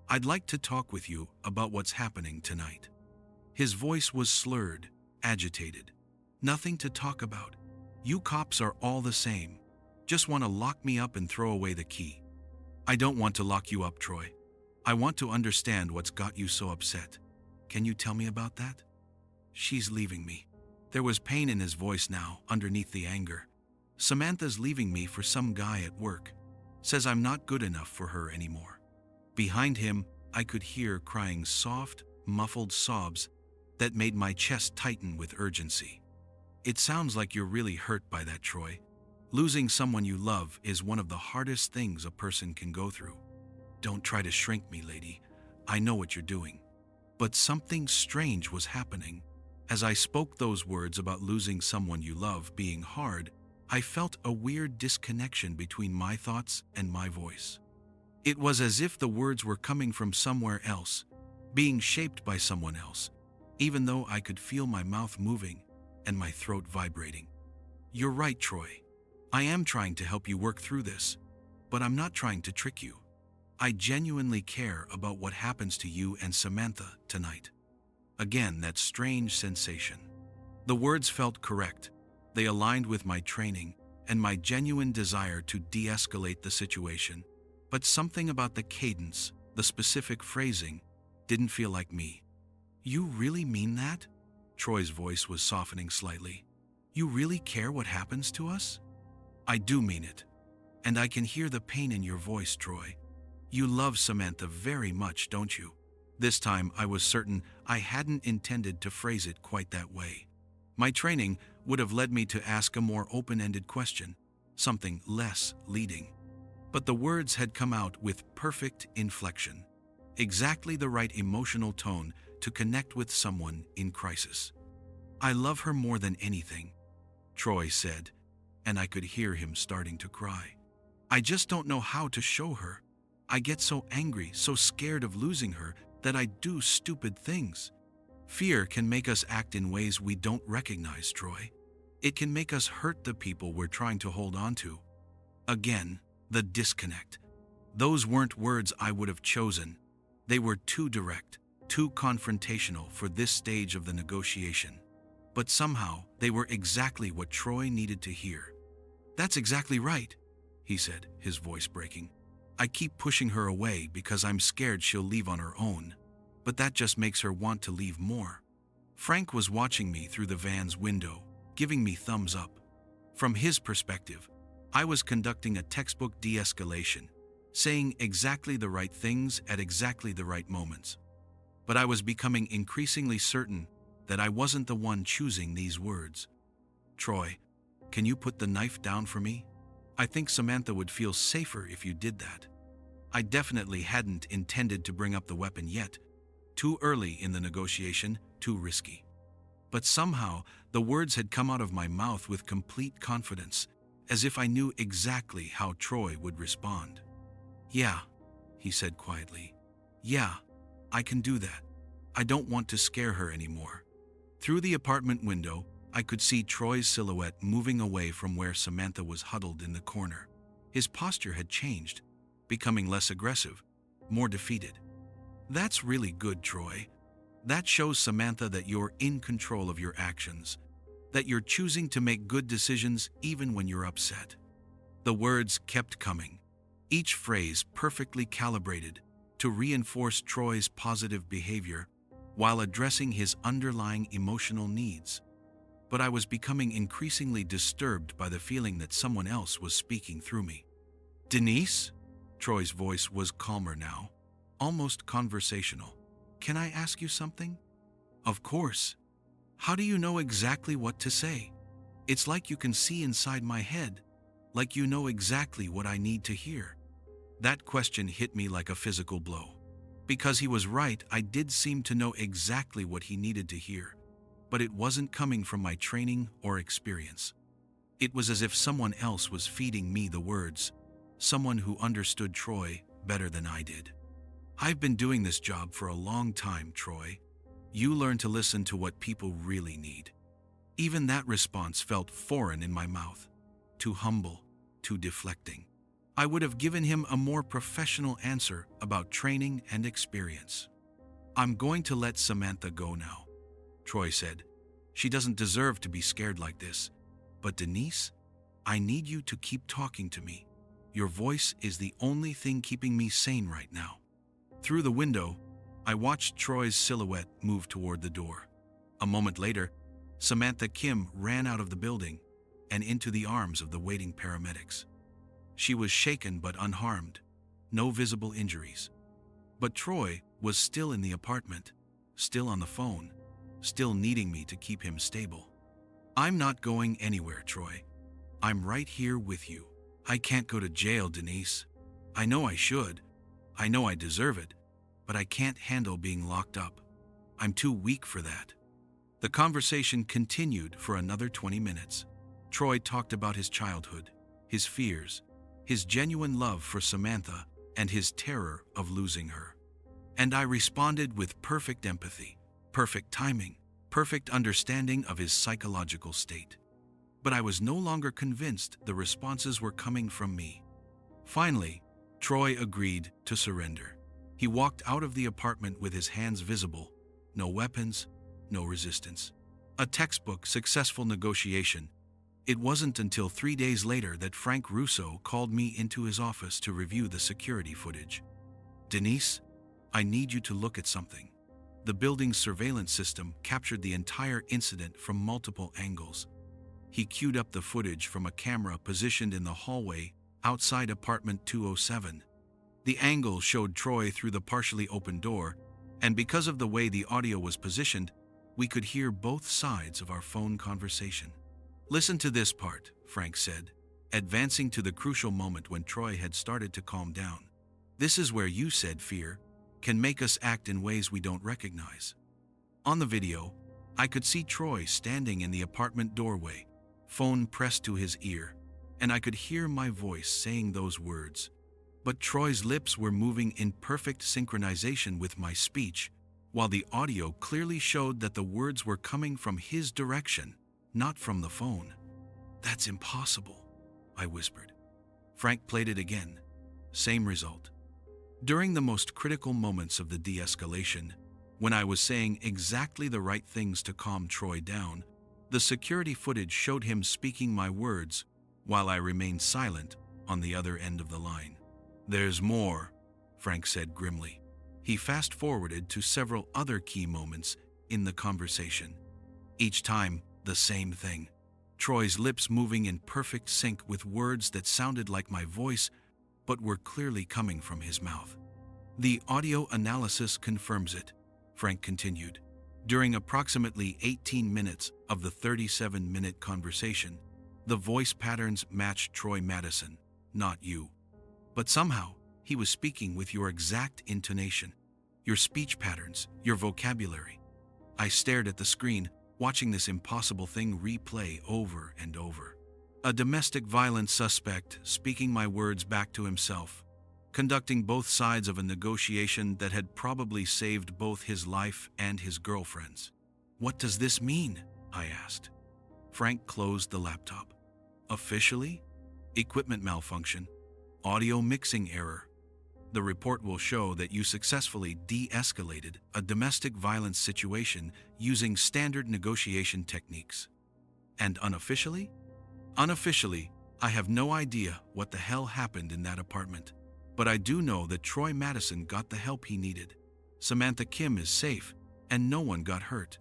I'd like to talk with you about what's happening tonight. His voice was slurred, agitated. Nothing to talk about. You cops are all the same. Just want to lock me up and throw away the key. I don't want to lock you up, Troy. I want to understand what's got you so upset. Can you tell me about that? She's leaving me. There was pain in his voice now, underneath the anger. Samantha's leaving me for some guy at work. Says I'm not good enough for her anymore. Behind him, I could hear crying soft, muffled sobs that made my chest tighten with urgency. It sounds like you're really hurt by that, Troy. Losing someone you love is one of the hardest things a person can go through. Don't try to shrink me, lady. I know what you're doing. But something strange was happening. As I spoke those words about losing someone you love being hard, I felt a weird disconnection between my thoughts and my voice. It was as if the words were coming from somewhere else, being shaped by someone else, even though I could feel my mouth moving and my throat vibrating. You're right, Troy. I am trying to help you work through this, but I'm not trying to trick you. I genuinely care about what happens to you and Samantha tonight. Again, that strange sensation. The words felt correct. They aligned with my training and my genuine desire to de-escalate the situation. But something about the cadence, the specific phrasing, didn't feel like me. You really mean that? Troy's voice was softening slightly. You really care what happens to us? I do mean it. And I can hear the pain in your voice, Troy. You love Samantha very much, don't you? This time I was certain I hadn't intended to phrase it quite that way. My training would have led me to ask a more open-ended question, something less leading. But the words had come out with perfect inflection, exactly the right emotional tone to connect with someone in crisis. I love her more than anything, Troy said, and I could hear him starting to cry. I just don't know how to show her. I get so angry, so scared of losing her that I do stupid things. Fear can make us act in ways we don't recognize, Troy. It can make us hurt the people we're trying to hold on to. Again, the disconnect. Those weren't words I would have chosen. They were too direct, too confrontational for this stage of the negotiation. But somehow, they were exactly what Troy needed to hear. That's exactly right, he said, his voice breaking. I keep pushing her away because I'm scared she'll leave on her own, but that just makes her want to leave more. Frank was watching me through the van's window, giving me thumbs up. From his perspective, I was conducting a textbook de-escalation, saying exactly the right things at exactly the right moments. But I was becoming increasingly certain that I wasn't the one choosing these words. Troy, can you put the knife down for me? I think Samantha would feel safer if you did that. I definitely hadn't intended to bring up the weapon yet. Too early in the negotiation, too risky. But somehow, the words had come out of my mouth with complete confidence, as if I knew exactly how Troy would respond. Yeah, he said quietly. Yeah, I can do that. I don't want to scare her anymore. Through the apartment window, I could see Troy's silhouette moving away from where Samantha was huddled in the corner. His posture had changed, becoming less aggressive, more defeated. That's really good, Troy. That shows Samantha that you're in control of your actions, that you're choosing to make good decisions even when you're upset. The words kept coming, each phrase perfectly calibrated to reinforce Troy's positive behavior while addressing his underlying emotional needs. But I was becoming increasingly disturbed by the feeling that someone else was speaking through me. Denise? Troy's voice was calmer now, almost conversational. Can I ask you something? Of course. How do you know exactly what to say? It's like you can see inside my head, like you know exactly what I need to hear. That question hit me like a physical blow. Because he was right, I did seem to know exactly what he needed to hear, but it wasn't coming from my training or experience. It was as if someone else was feeding me the words, someone who understood Troy better than I did. I've been doing this job for a long time, Troy. You learn to listen to what people really need. Even that response felt foreign in my mouth, too humble, too deflecting. I would have given him a more professional answer about training and experience. I'm going to let Samantha go now, Troy said. She doesn't deserve to be scared like this. But Denise, I need you to keep talking to me. Your voice is the only thing keeping me sane right now. Through the window, I watched Troy's silhouette move toward the door. A moment later, Samantha Kim ran out of the building and into the arms of the waiting paramedics. She was shaken but unharmed, no visible injuries. But Troy was still in the apartment, still on the phone, still needing me to keep him stable. I'm not going anywhere, Troy. I'm right here with you. I can't go to jail, Denise. I know I should. I know I deserve it, but I can't handle being locked up. I'm too weak for that. The conversation continued for another 20 minutes. Troy talked about his childhood, his fears, his genuine love for Samantha, and his terror of losing her. And I responded with perfect empathy, perfect timing, perfect understanding of his psychological state. But I was no longer convinced the responses were coming from me. Finally, Troy agreed to surrender. He walked out of the apartment with his hands visible, no weapons, no resistance. A textbook successful negotiation. It wasn't until 3 days later that Frank Russo called me into his office to review the security footage. Denise, I need you to look at something. The building's surveillance system captured the entire incident from multiple angles. He queued up the footage from a camera positioned in the hallway outside apartment 207. The angle showed Troy through the partially open door, and because of the way the audio was positioned, we could hear both sides of our phone conversation. Listen to this part, Frank said, advancing to the crucial moment when Troy had started to calm down. This is where you said fear can make us act in ways we don't recognize. On the video, I could see Troy standing in the apartment doorway, phone pressed to his ear, and I could hear my voice saying those words. But Troy's lips were moving in perfect synchronization with my speech, while the audio clearly showed that the words were coming from his direction, not from the phone. That's impossible, I whispered. Frank played it again. Same result. During the most critical moments of the de-escalation, when I was saying exactly the right things to calm Troy down, the security footage showed him speaking my words while I remained silent on the other end of the line. "There's more," Frank said grimly. He fast-forwarded to several other key moments in the conversation. Each time, the same thing. Troy's lips moving in perfect sync with words that sounded like my voice, but were clearly coming from his mouth. "The audio analysis confirms it," Frank continued. "During approximately 18 minutes of the 37-minute conversation, the voice patterns matched Troy Madison, not you. But somehow, he was speaking with your exact intonation, your speech patterns, your vocabulary." I stared at the screen, watching this impossible thing replay over and over. A domestic violence suspect speaking my words back to himself, conducting both sides of a negotiation that had probably saved both his life and his girlfriend's. "What does this mean?" I asked. Frank closed the laptop. "Officially? Equipment malfunction. Audio mixing error. The report will show that you successfully de-escalated a domestic violence situation using standard negotiation techniques. And unofficially? Unofficially, I have no idea what the hell happened in that apartment. But I do know that Troy Madison got the help he needed. Samantha Kim is safe, and no one got hurt.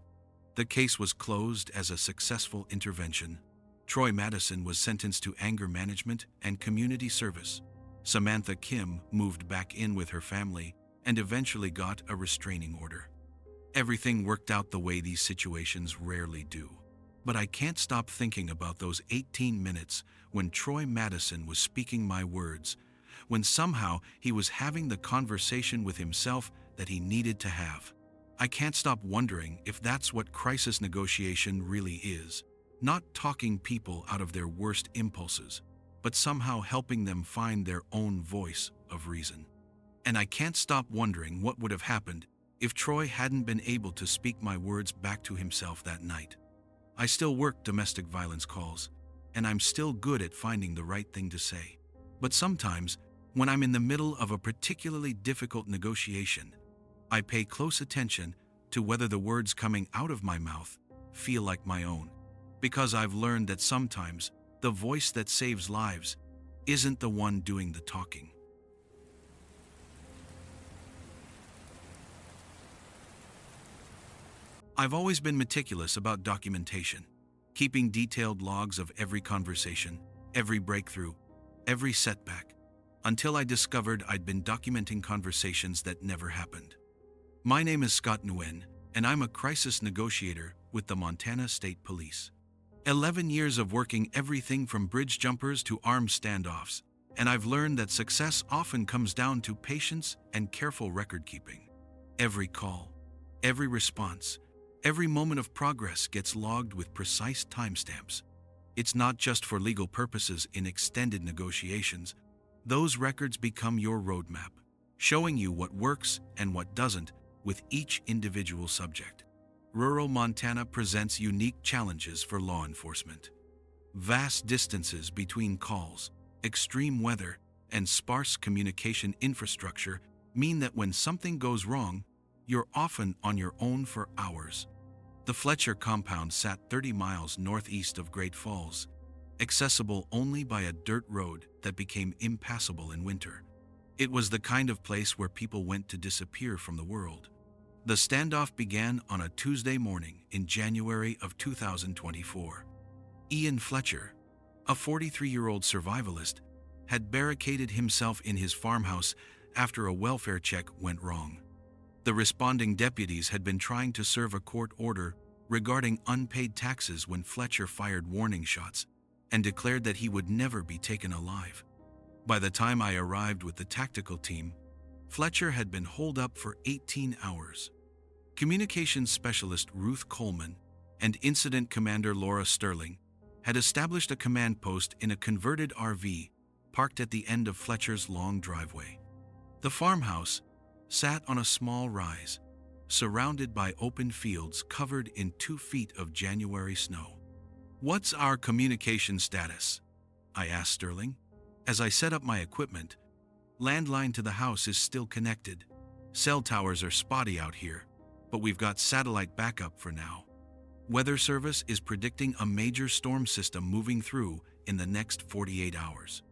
The case was closed as a successful intervention. Troy Madison was sentenced to anger management and community service. Samantha Kim moved back in with her family and eventually got a restraining order. Everything worked out the way these situations rarely do. But I can't stop thinking about those 18 minutes when Troy Madison was speaking my words, when somehow he was having the conversation with himself that he needed to have. I can't stop wondering if that's what crisis negotiation really is. Not talking people out of their worst impulses, but somehow helping them find their own voice of reason. And I can't stop wondering what would have happened if Troy hadn't been able to speak my words back to himself that night. I still work domestic violence calls, and I'm still good at finding the right thing to say. But sometimes, when I'm in the middle of a particularly difficult negotiation, I pay close attention to whether the words coming out of my mouth feel like my own. Because I've learned that sometimes the voice that saves lives isn't the one doing the talking. I've always been meticulous about documentation, keeping detailed logs of every conversation, every breakthrough, every setback, until I discovered I'd been documenting conversations that never happened. My name is Scott Nguyen, and I'm a crisis negotiator with the Montana State Police. 11 years of working everything from bridge jumpers to armed standoffs, and I've learned that success often comes down to patience and careful record keeping. Every call, every response, every moment of progress gets logged with precise timestamps. It's not just for legal purposes in extended negotiations. Those records become your roadmap, showing you what works and what doesn't with each individual subject. Rural Montana presents unique challenges for law enforcement. Vast distances between calls, extreme weather, and sparse communication infrastructure mean that when something goes wrong, you're often on your own for hours. The Fletcher compound sat 30 miles northeast of Great Falls, accessible only by a dirt road that became impassable in winter. It was the kind of place where people went to disappear from the world. The standoff began on a Tuesday morning in January of 2024. Ian Fletcher, a 43-year-old survivalist, had barricaded himself in his farmhouse after a welfare check went wrong. The responding deputies had been trying to serve a court order regarding unpaid taxes when Fletcher fired warning shots and declared that he would never be taken alive. By the time I arrived with the tactical team, Fletcher had been holed up for 18 hours. Communications specialist Ruth Coleman and incident commander Laura Sterling had established a command post in a converted RV parked at the end of Fletcher's long driveway. The farmhouse sat on a small rise, surrounded by open fields covered in 2 feet of January snow. "What's our communication status?" I asked Sterling. As I set up my equipment, landline to the house is still connected. Cell towers are spotty out here, but we've got satellite backup for now. Weather Service is predicting a major storm system moving through in the next 48 hours.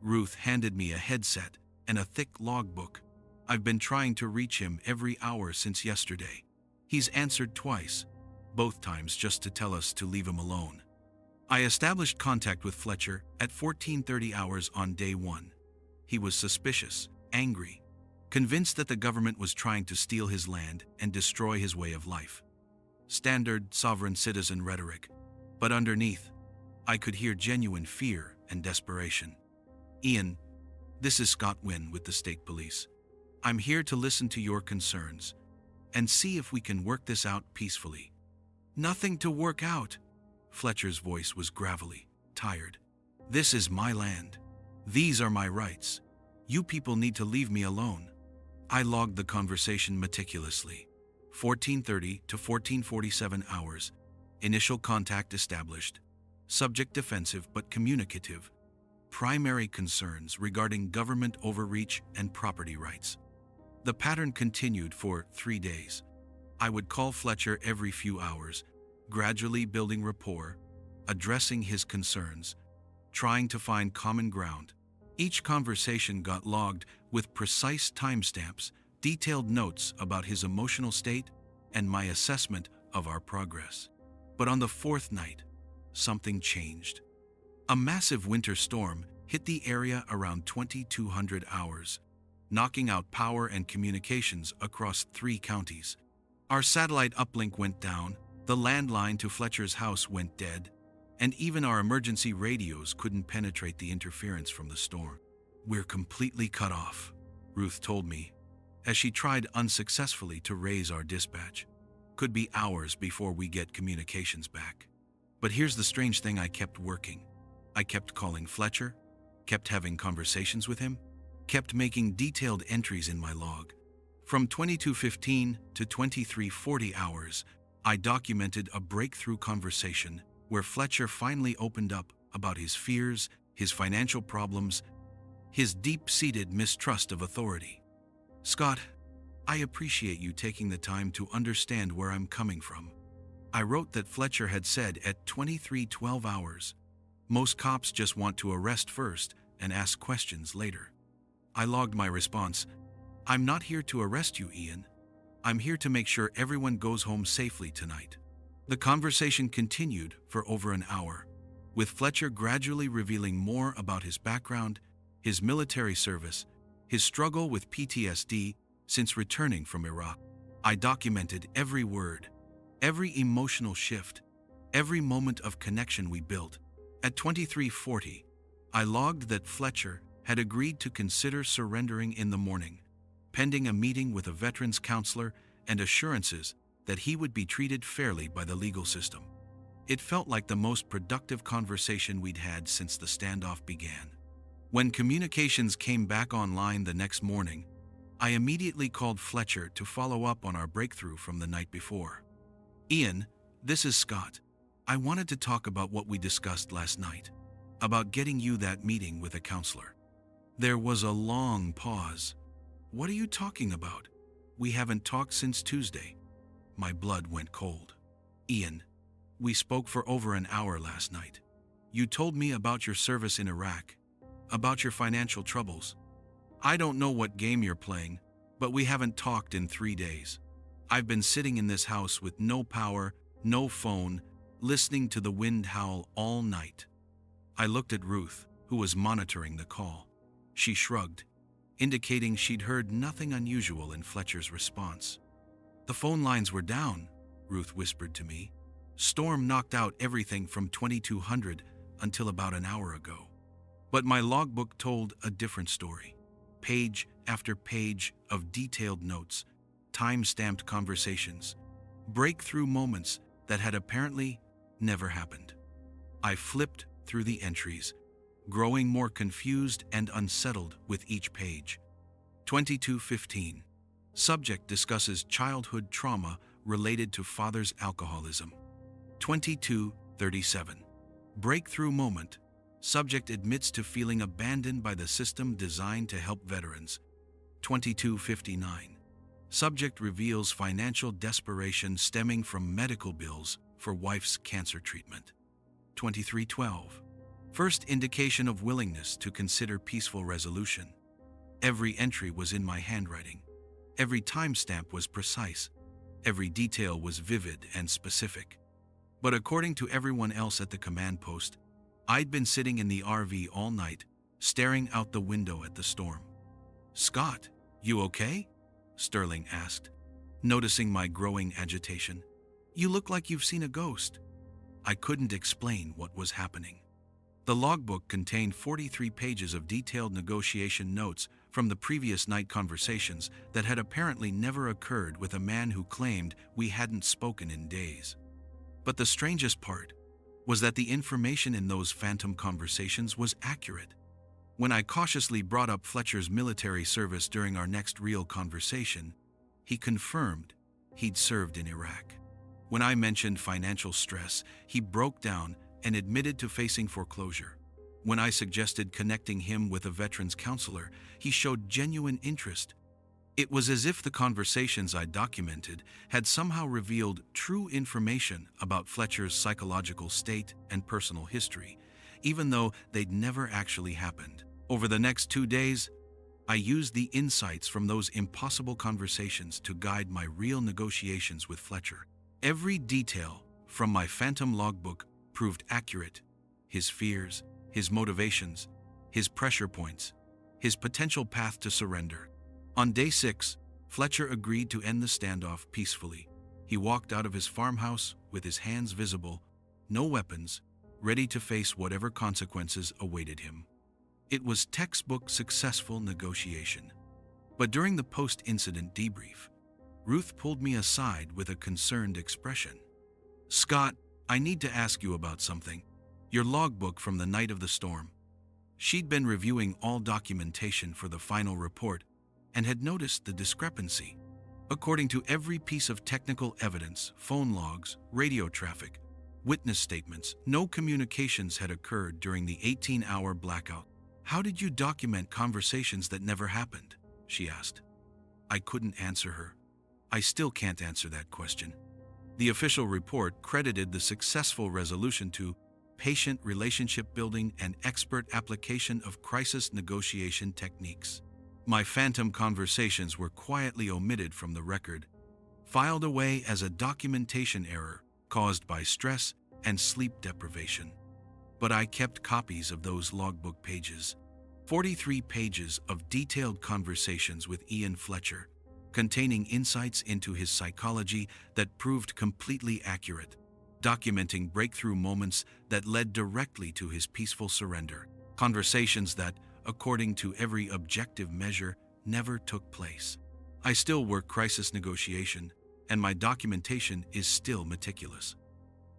Ruth handed me a headset and a thick logbook. I've been trying to reach him every hour since yesterday. He's answered twice, both times just to tell us to leave him alone. I established contact with Fletcher at 14:30 hours on day 1. He was suspicious, angry, convinced that the government was trying to steal his land and destroy his way of life. Standard sovereign citizen rhetoric, but underneath, I could hear genuine fear and desperation. Ian, this is Scott Wynn with the State Police. I'm here to listen to your concerns and see if we can work this out peacefully. Nothing to work out. Fletcher's voice was gravelly, tired. This is my land. These are my rights. You people need to leave me alone. I logged the conversation meticulously. 14:30 to 14:47 hours. Initial contact established. Subject defensive but communicative. Primary concerns regarding government overreach and property rights. The pattern continued for 3 days. I would call Fletcher every few hours, gradually building rapport, addressing his concerns, trying to find common ground. Each conversation got logged with precise timestamps, detailed notes about his emotional state, and my assessment of our progress. But on the 4th night, something changed. A massive winter storm hit the area around 2200 hours, knocking out power and communications across 3 counties. Our satellite uplink went down, the landline to Fletcher's house went dead, and even our emergency radios couldn't penetrate the interference from the storm. We're completely cut off, Ruth told me, as she tried unsuccessfully to raise our dispatch. Could be hours before we get communications back. But here's the strange thing: I kept working. I kept calling Fletcher, kept having conversations with him, kept making detailed entries in my log. From 22:15 to 23:40 hours, I documented a breakthrough conversation where Fletcher finally opened up about his fears, his financial problems, his deep-seated mistrust of authority. Scott, I appreciate you taking the time to understand where I'm coming from. I wrote that Fletcher had said at 23:12 hours, most cops just want to arrest first and ask questions later. I logged my response, I'm not here to arrest you, Ian. I'm here to make sure everyone goes home safely tonight. The conversation continued for over an hour, with Fletcher gradually revealing more about his background, his military service, his struggle with PTSD since returning from Iraq. I documented every word, every emotional shift, every moment of connection we built. At 23:40, I logged that Fletcher had agreed to consider surrendering in the morning, pending a meeting with a veterans counselor and assurances that he would be treated fairly by the legal system. It felt like the most productive conversation we'd had since the standoff began. When communications came back online the next morning, I immediately called Fletcher to follow up on our breakthrough from the night before. Ian, this is Scott. I wanted to talk about what we discussed last night, about getting you that meeting with a counselor. There was a long pause. What are you talking about? We haven't talked since Tuesday. My blood went cold. Ian, we spoke for over an hour last night. You told me about your service in Iraq, about your financial troubles. I don't know what game you're playing, but we haven't talked in 3 days. I've been sitting in this house with no power, no phone, listening to the wind howl all night. I looked at Ruth, who was monitoring the call. She shrugged, indicating she'd heard nothing unusual in Fletcher's response. The phone lines were down, Ruth whispered to me. Storm knocked out everything from 2200 until about an hour ago. But my logbook told a different story. Page after page of detailed notes, time-stamped conversations, breakthrough moments that had apparently never happened. I flipped through the entries, growing more confused and unsettled with each page. 22:15. Subject discusses childhood trauma related to father's alcoholism. 22:37. Breakthrough moment. Subject admits to feeling abandoned by the system designed to help veterans. 22:59. Subject reveals financial desperation stemming from medical bills for wife's cancer treatment. 23:12. First indication of willingness to consider peaceful resolution. Every entry was in my handwriting. Every timestamp was precise. Every detail was vivid and specific. But according to everyone else at the command post, I'd been sitting in the RV all night, staring out the window at the storm. "Scott, you okay?" Sterling asked, noticing my growing agitation. "You look like you've seen a ghost." I couldn't explain what was happening. The logbook contained 43 pages of detailed negotiation notes from the previous night conversations that had apparently never occurred with a man who claimed we hadn't spoken in days. But the strangest part was that the information in those phantom conversations was accurate. When I cautiously brought up Fletcher's military service during our next real conversation, he confirmed he'd served in Iraq. When I mentioned financial stress, he broke down and admitted to facing foreclosure. When I suggested connecting him with a veterans counselor, he showed genuine interest. It was as if the conversations I documented had somehow revealed true information about Fletcher's psychological state and personal history, even though they'd never actually happened. Over the next 2 days, I used the insights from those impossible conversations to guide my real negotiations with Fletcher. Every detail from my phantom logbook proved accurate: his fears, his motivations, his pressure points, his potential path to surrender. On day 6, Fletcher agreed to end the standoff peacefully. He walked out of his farmhouse with his hands visible, no weapons, ready to face whatever consequences awaited him. It was textbook successful negotiation. But during the post-incident debrief, Ruth pulled me aside with a concerned expression. "Scott, I need to ask you about something. Your logbook from the night of the storm." She'd been reviewing all documentation for the final report and had noticed the discrepancy. According to every piece of technical evidence, phone logs, radio traffic, witness statements, no communications had occurred during the 18-hour blackout. "How did you document conversations that never happened?" she asked. I couldn't answer her. I still can't answer that question. The official report credited the successful resolution to patient relationship building and expert application of crisis negotiation techniques. My phantom conversations were quietly omitted from the record, filed away as a documentation error caused by stress and sleep deprivation. But I kept copies of those logbook pages, 43 pages of detailed conversations with Ian Fletcher, containing insights into his psychology that proved completely accurate, documenting breakthrough moments that led directly to his peaceful surrender, conversations that, according to every objective measure, never took place. I still work crisis negotiation, and my documentation is still meticulous.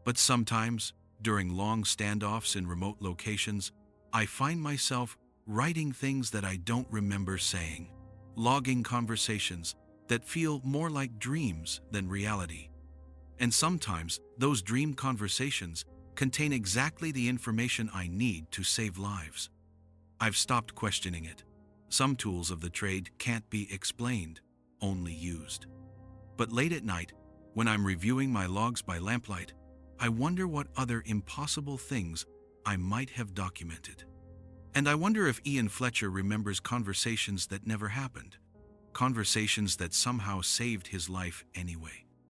But sometimes, during long standoffs in remote locations, I find myself writing things that I don't remember saying, logging conversations that feel more like dreams than reality. And sometimes those dream conversations contain exactly the information I need to save lives. I've stopped questioning it. Some tools of the trade can't be explained, only used. But late at night, when I'm reviewing my logs by lamplight, I wonder what other impossible things I might have documented. And I wonder if Ian Fletcher remembers conversations that never happened, conversations that somehow saved his life anyway.